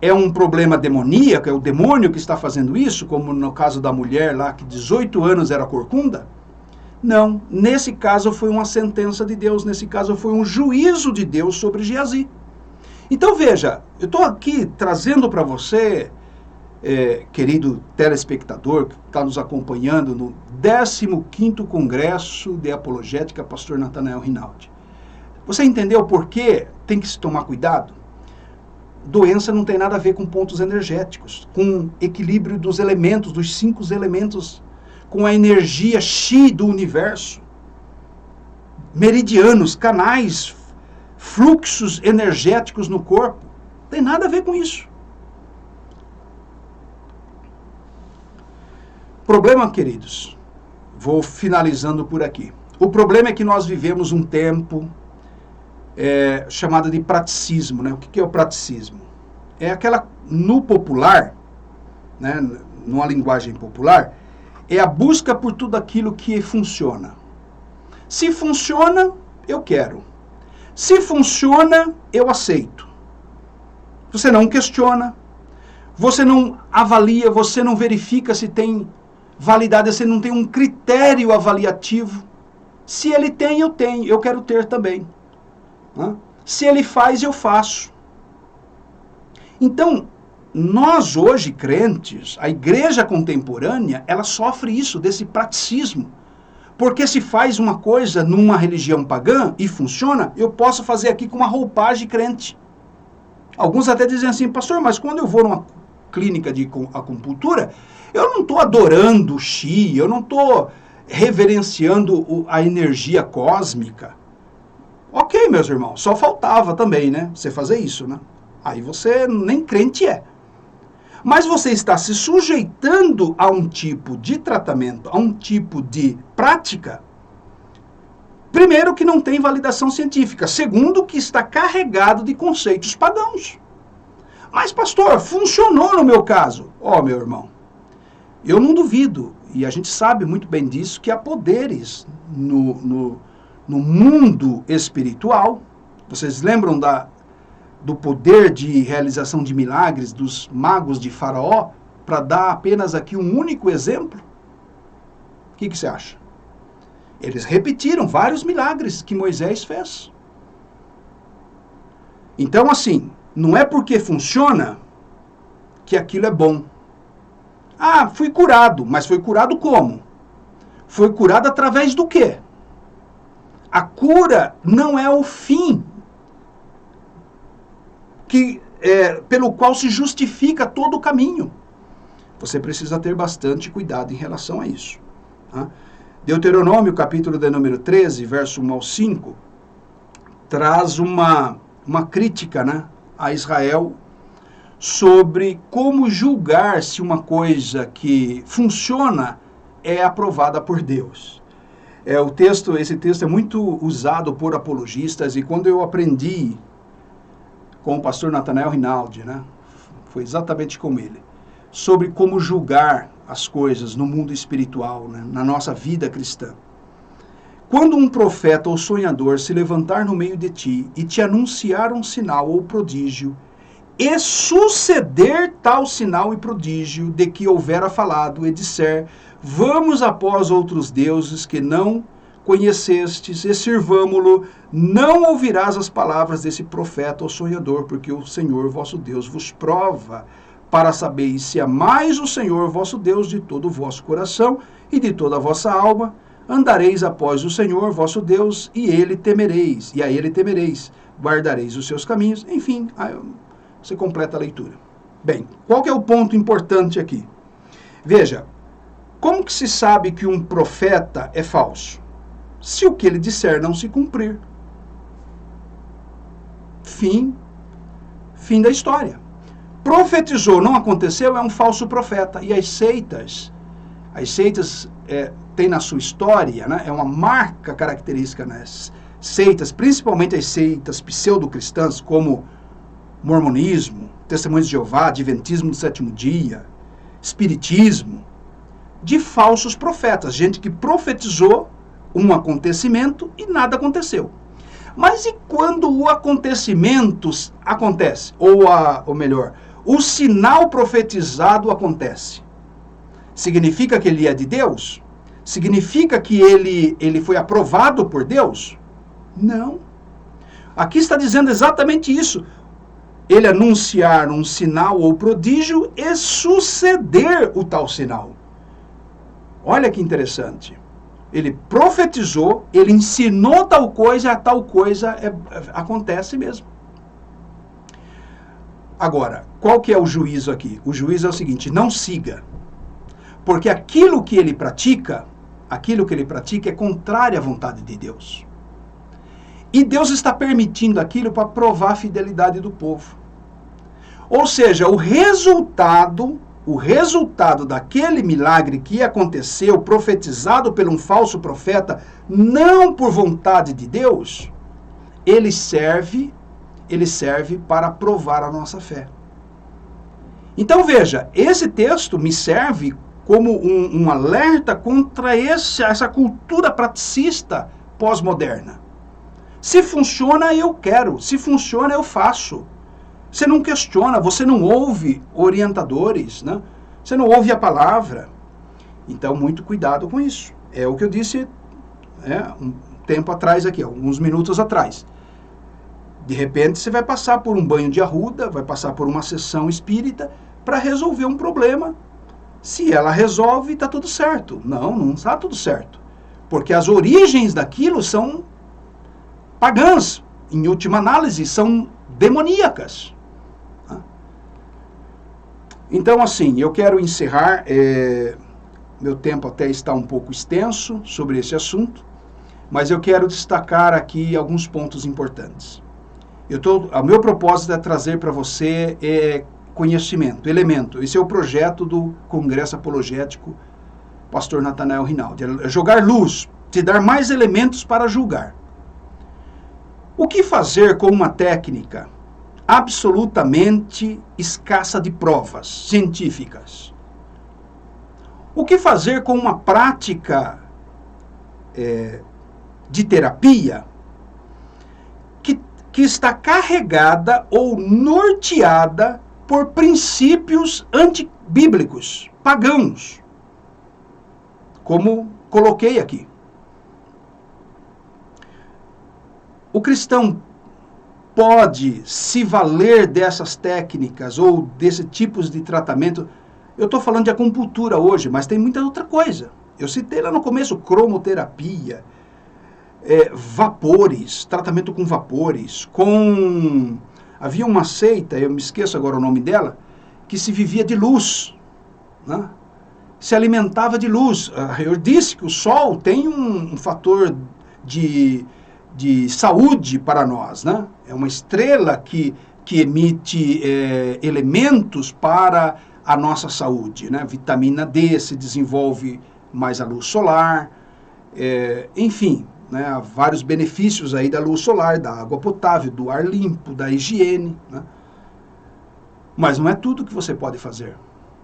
É um problema demoníaco? É o demônio que está fazendo isso? Como no caso da mulher lá, que 18 anos era corcunda? Não, nesse caso foi uma sentença de Deus, nesse caso foi um juízo de Deus sobre Geazi. Então veja, eu estou aqui trazendo para você, querido telespectador que está nos acompanhando no 15º Congresso de Apologética, Pastor Natanael Rinaldi. Você entendeu por que tem que se tomar cuidado? Doença não tem nada a ver com pontos energéticos, com equilíbrio dos elementos, dos 5 elementos, com a energia chi do universo. Meridianos, canais, fluxos energéticos no corpo. Não tem nada a ver com isso. Problema, queridos, vou finalizando por aqui. O problema é que nós vivemos um tempo chamado de praticismo, né? O que é o praticismo? É aquela, no popular, né, numa linguagem popular, é a busca por tudo aquilo que funciona. Se funciona, eu quero. Se funciona, eu aceito. Você não questiona, você não avalia, você não verifica se tem validade, você não tem um critério avaliativo. Se ele tem, eu tenho, eu quero ter também. Se ele faz, eu faço. Então, nós hoje, crentes, a igreja contemporânea, ela sofre isso, desse praticismo. Porque se faz uma coisa numa religião pagã e funciona, eu posso fazer aqui com uma roupagem crente. Alguns até dizem assim, pastor, mas quando eu vou numa clínica de acupuntura, eu não estou adorando o chi, eu não estou reverenciando a energia cósmica. Ok, meus irmãos, só faltava também, né? Você fazer isso, né? Aí você nem crente é. Mas você está se sujeitando a um tipo de tratamento, a um tipo de prática, primeiro, que não tem validação científica. Segundo, que está carregado de conceitos pagãos. Mas, pastor, funcionou no meu caso. Meu irmão, eu não duvido, e a gente sabe muito bem disso, que há poderes no mundo espiritual. Vocês lembram do poder de realização de milagres dos magos de Faraó? Para dar apenas aqui um único exemplo. O que você acha? Eles repetiram vários milagres que Moisés fez. Então, assim, não é porque funciona que aquilo é bom. Ah, fui curado. Mas foi curado como? Foi curado através do quê? A cura não é o fim pelo qual se justifica todo o caminho. Você precisa ter bastante cuidado em relação a isso. Tá? Deuteronômio, capítulo de número 13, verso 1 ao 5, traz uma crítica, né, a Israel sobre como julgar se uma coisa que funciona é aprovada por Deus. Esse texto é muito usado por apologistas, e quando eu aprendi com o pastor Natanael Rinaldi, né, foi exatamente com ele, sobre como julgar as coisas no mundo espiritual, né, na nossa vida cristã. Quando um profeta ou sonhador se levantar no meio de ti e te anunciar um sinal ou prodígio, e suceder tal sinal e prodígio de que houvera falado, e disser, vamos após outros deuses que não conhecestes e sirvamo-lo, não ouvirás as palavras desse profeta ou sonhador, porque o Senhor vosso Deus vos prova, para saber se amais o Senhor vosso Deus de todo o vosso coração e de toda a vossa alma, andareis após o Senhor vosso Deus, e a ele temereis, guardareis os seus caminhos. Enfim, você completa a leitura. Bem, qual que é o ponto importante aqui? Veja, como que se sabe que um profeta é falso? Se o que ele disser não se cumprir. Fim da história. Profetizou, não aconteceu, é um falso profeta. E as seitas têm na sua história, né, é uma marca característica nas seitas, principalmente as seitas pseudo-cristãs, como mormonismo, Testemunhas de Jeová, Adventismo do Sétimo Dia, Espiritismo, de falsos profetas, gente que profetizou um acontecimento e nada aconteceu. Mas e quando o acontecimento acontece? Ou melhor, o sinal profetizado acontece? Significa que ele é de Deus? Significa que ele foi aprovado por Deus? Não. Aqui está dizendo exatamente isso. Ele anunciar um sinal ou prodígio e suceder o tal sinal. Olha que interessante. Ele profetizou, ele ensinou tal coisa, a tal coisa acontece mesmo. Agora, qual que é o juízo aqui? O juízo é o seguinte: não siga. Porque aquilo que ele pratica é contrário à vontade de Deus. E Deus está permitindo aquilo para provar a fidelidade do povo. Ou seja, o resultado daquele milagre que aconteceu, profetizado por um falso profeta, não por vontade de Deus, ele serve para provar a nossa fé. Então veja, esse texto me serve como um alerta contra essa cultura praticista pós-moderna. Se funciona, eu quero. Se funciona, eu faço. Você não questiona, você não ouve orientadores, né? Você não ouve a palavra. Então, muito cuidado com isso. É o que eu disse um tempo atrás aqui, alguns minutos atrás. De repente, você vai passar por um banho de arruda, vai passar por uma sessão espírita para resolver um problema. Se ela resolve, está tudo certo. Não está tudo certo. Porque as origens daquilo são pagãs. Em última análise, são demoníacas. Então, assim, eu quero encerrar. Meu tempo até está um pouco extenso sobre esse assunto, mas eu quero destacar aqui alguns pontos importantes. O meu propósito é trazer para você conhecimento, elemento. Esse é o projeto do Congresso Apologético Pastor Natanael Rinaldi. É jogar luz, te dar mais elementos para julgar. O que fazer com uma técnica absolutamente escassa de provas científicas? O que fazer com uma prática de terapia que está carregada ou norteada por princípios antibíblicos, pagãos, como coloquei aqui? O cristão pode se valer dessas técnicas ou desses tipos de tratamento? Eu estou falando de acupuntura hoje, mas tem muita outra coisa. Eu citei lá no começo cromoterapia, vapores, tratamento com vapores, havia uma seita, eu me esqueço agora o nome dela, que se vivia de luz, né? Se alimentava de luz. Eu disse que o sol tem um fator de saúde para nós, né? É uma estrela que emite elementos para a nossa saúde, né? Vitamina D se desenvolve mais a luz solar, enfim, né? Há vários benefícios aí da luz solar, da água potável, do ar limpo, da higiene, né? Mas não é tudo que você pode fazer.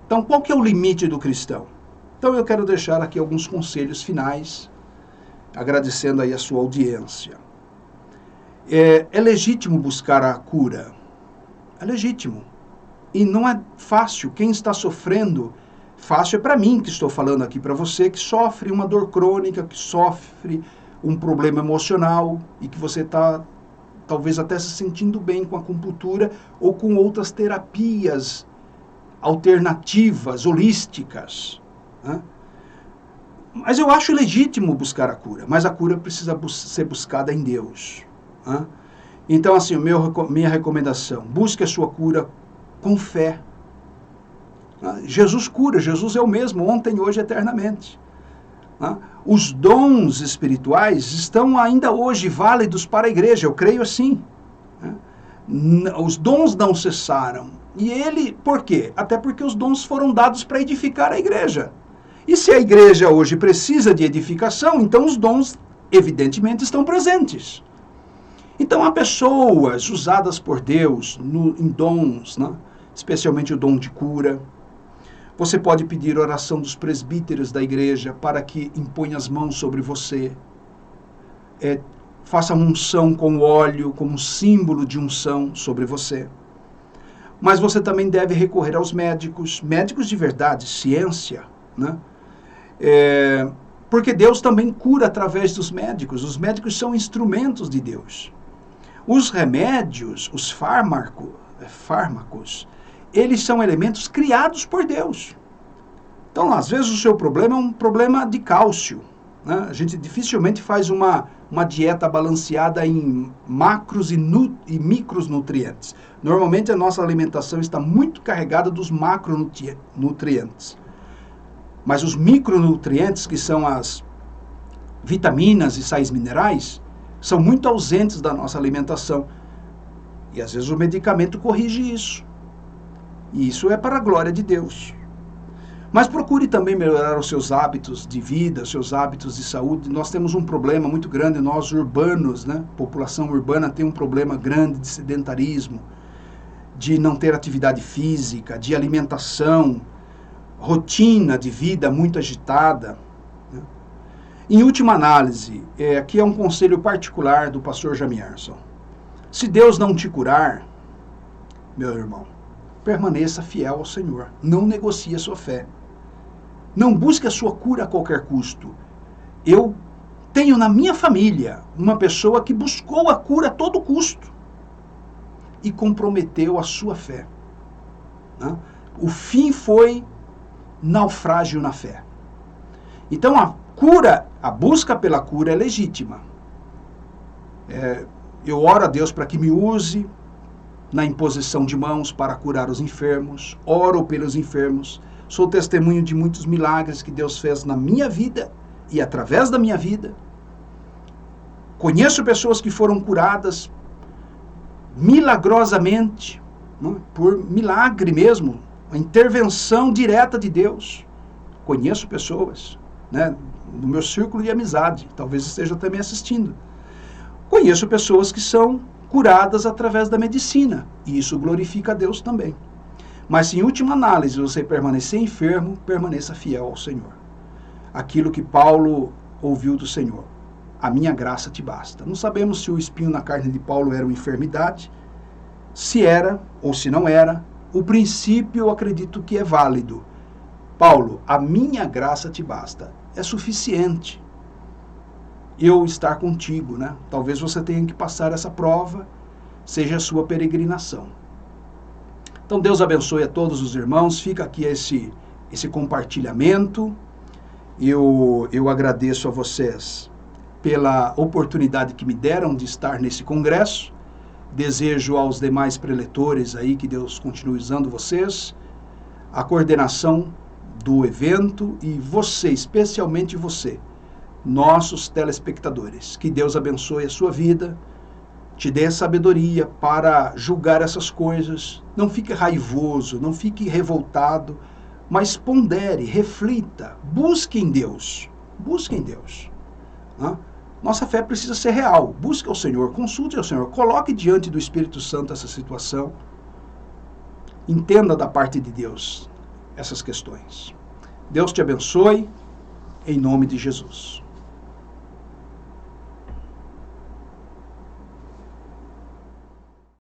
Então, qual que é o limite do cristão? Então, eu quero deixar aqui alguns conselhos finais, agradecendo aí a sua audiência. É legítimo buscar a cura. É legítimo. E não é fácil. Quem está sofrendo, fácil é para mim que estou falando aqui, para você que sofre uma dor crônica, que sofre um problema emocional e que você está talvez até se sentindo bem com a acupuntura ou com outras terapias alternativas, holísticas, né? Mas eu acho legítimo buscar a cura, mas a cura precisa ser buscada em Deus, né? Então, assim, minha recomendação, busque a sua cura com fé. Jesus cura, Jesus é o mesmo, ontem, hoje, eternamente. Os dons espirituais estão ainda hoje válidos para a igreja, eu creio assim. Os dons não cessaram. E por quê? Até porque os dons foram dados para edificar a igreja. E se a igreja hoje precisa de edificação, então os dons, evidentemente, estão presentes. Então há pessoas usadas por Deus em dons, né? especialmente o dom de cura. Você pode pedir oração dos presbíteros da igreja para que imponha as mãos sobre você. Faça unção com óleo, como símbolo de unção sobre você. Mas você também deve recorrer aos médicos de verdade, ciência, né? Porque Deus também cura através dos médicos. Os médicos são instrumentos de Deus. Os remédios, os fármacos, eles são elementos criados por Deus. Então, às vezes, o seu problema é um problema de cálcio, né? A gente dificilmente faz uma dieta balanceada em macros e micronutrientes. Normalmente, a nossa alimentação está muito carregada dos macronutrientes. Mas os micronutrientes, que são as vitaminas e sais minerais, são muito ausentes da nossa alimentação. E às vezes o medicamento corrige isso. E isso é para a glória de Deus. Mas procure também melhorar os seus hábitos de vida, os seus hábitos de saúde. Nós temos um problema muito grande, nós urbanos, né? A população urbana tem um problema grande de sedentarismo, de não ter atividade física, de alimentação, rotina de vida muito agitada. Né? Em última análise, aqui é um conselho particular do pastor Jamierson. Se Deus não te curar, meu irmão, permaneça fiel ao Senhor. Não negocie a sua fé. Não busque a sua cura a qualquer custo. Eu tenho na minha família uma pessoa que buscou a cura a todo custo e comprometeu a sua fé. Né? O fim foi naufrágio na fé. Então a busca pela cura é legítima. Eu oro a Deus para que me use na imposição de mãos para curar os enfermos, oro pelos enfermos, sou testemunho de muitos milagres que Deus fez na minha vida e através da minha vida. Conheço pessoas que foram curadas milagrosamente, né, por milagre mesmo, a intervenção direta de Deus. Conheço pessoas, né, no meu círculo de amizade, talvez esteja também assistindo. Conheço pessoas que são curadas através da medicina, e isso glorifica a Deus também. Mas se em última análise você permanecer enfermo, permaneça fiel ao Senhor. Aquilo que Paulo ouviu do Senhor: a minha graça te basta. Não sabemos se o espinho na carne de Paulo era uma enfermidade, se era ou se não era. O princípio eu acredito que é válido. Paulo, a minha graça te basta. É suficiente eu estar contigo, né? Talvez você tenha que passar essa prova, seja a sua peregrinação. Então Deus abençoe a todos os irmãos. Fica aqui esse compartilhamento. Eu agradeço a vocês pela oportunidade que me deram de estar nesse congresso. Desejo aos demais preletores aí que Deus continue usando vocês, a coordenação do evento e você, especialmente você, nossos telespectadores. Que Deus abençoe a sua vida, te dê sabedoria para julgar essas coisas. Não fique raivoso, não fique revoltado, mas pondere, reflita, busque em Deus. Busque em Deus. Nossa fé precisa ser real. Busque ao Senhor, consulte ao Senhor, coloque diante do Espírito Santo essa situação. Entenda da parte de Deus essas questões. Deus te abençoe, em nome de Jesus.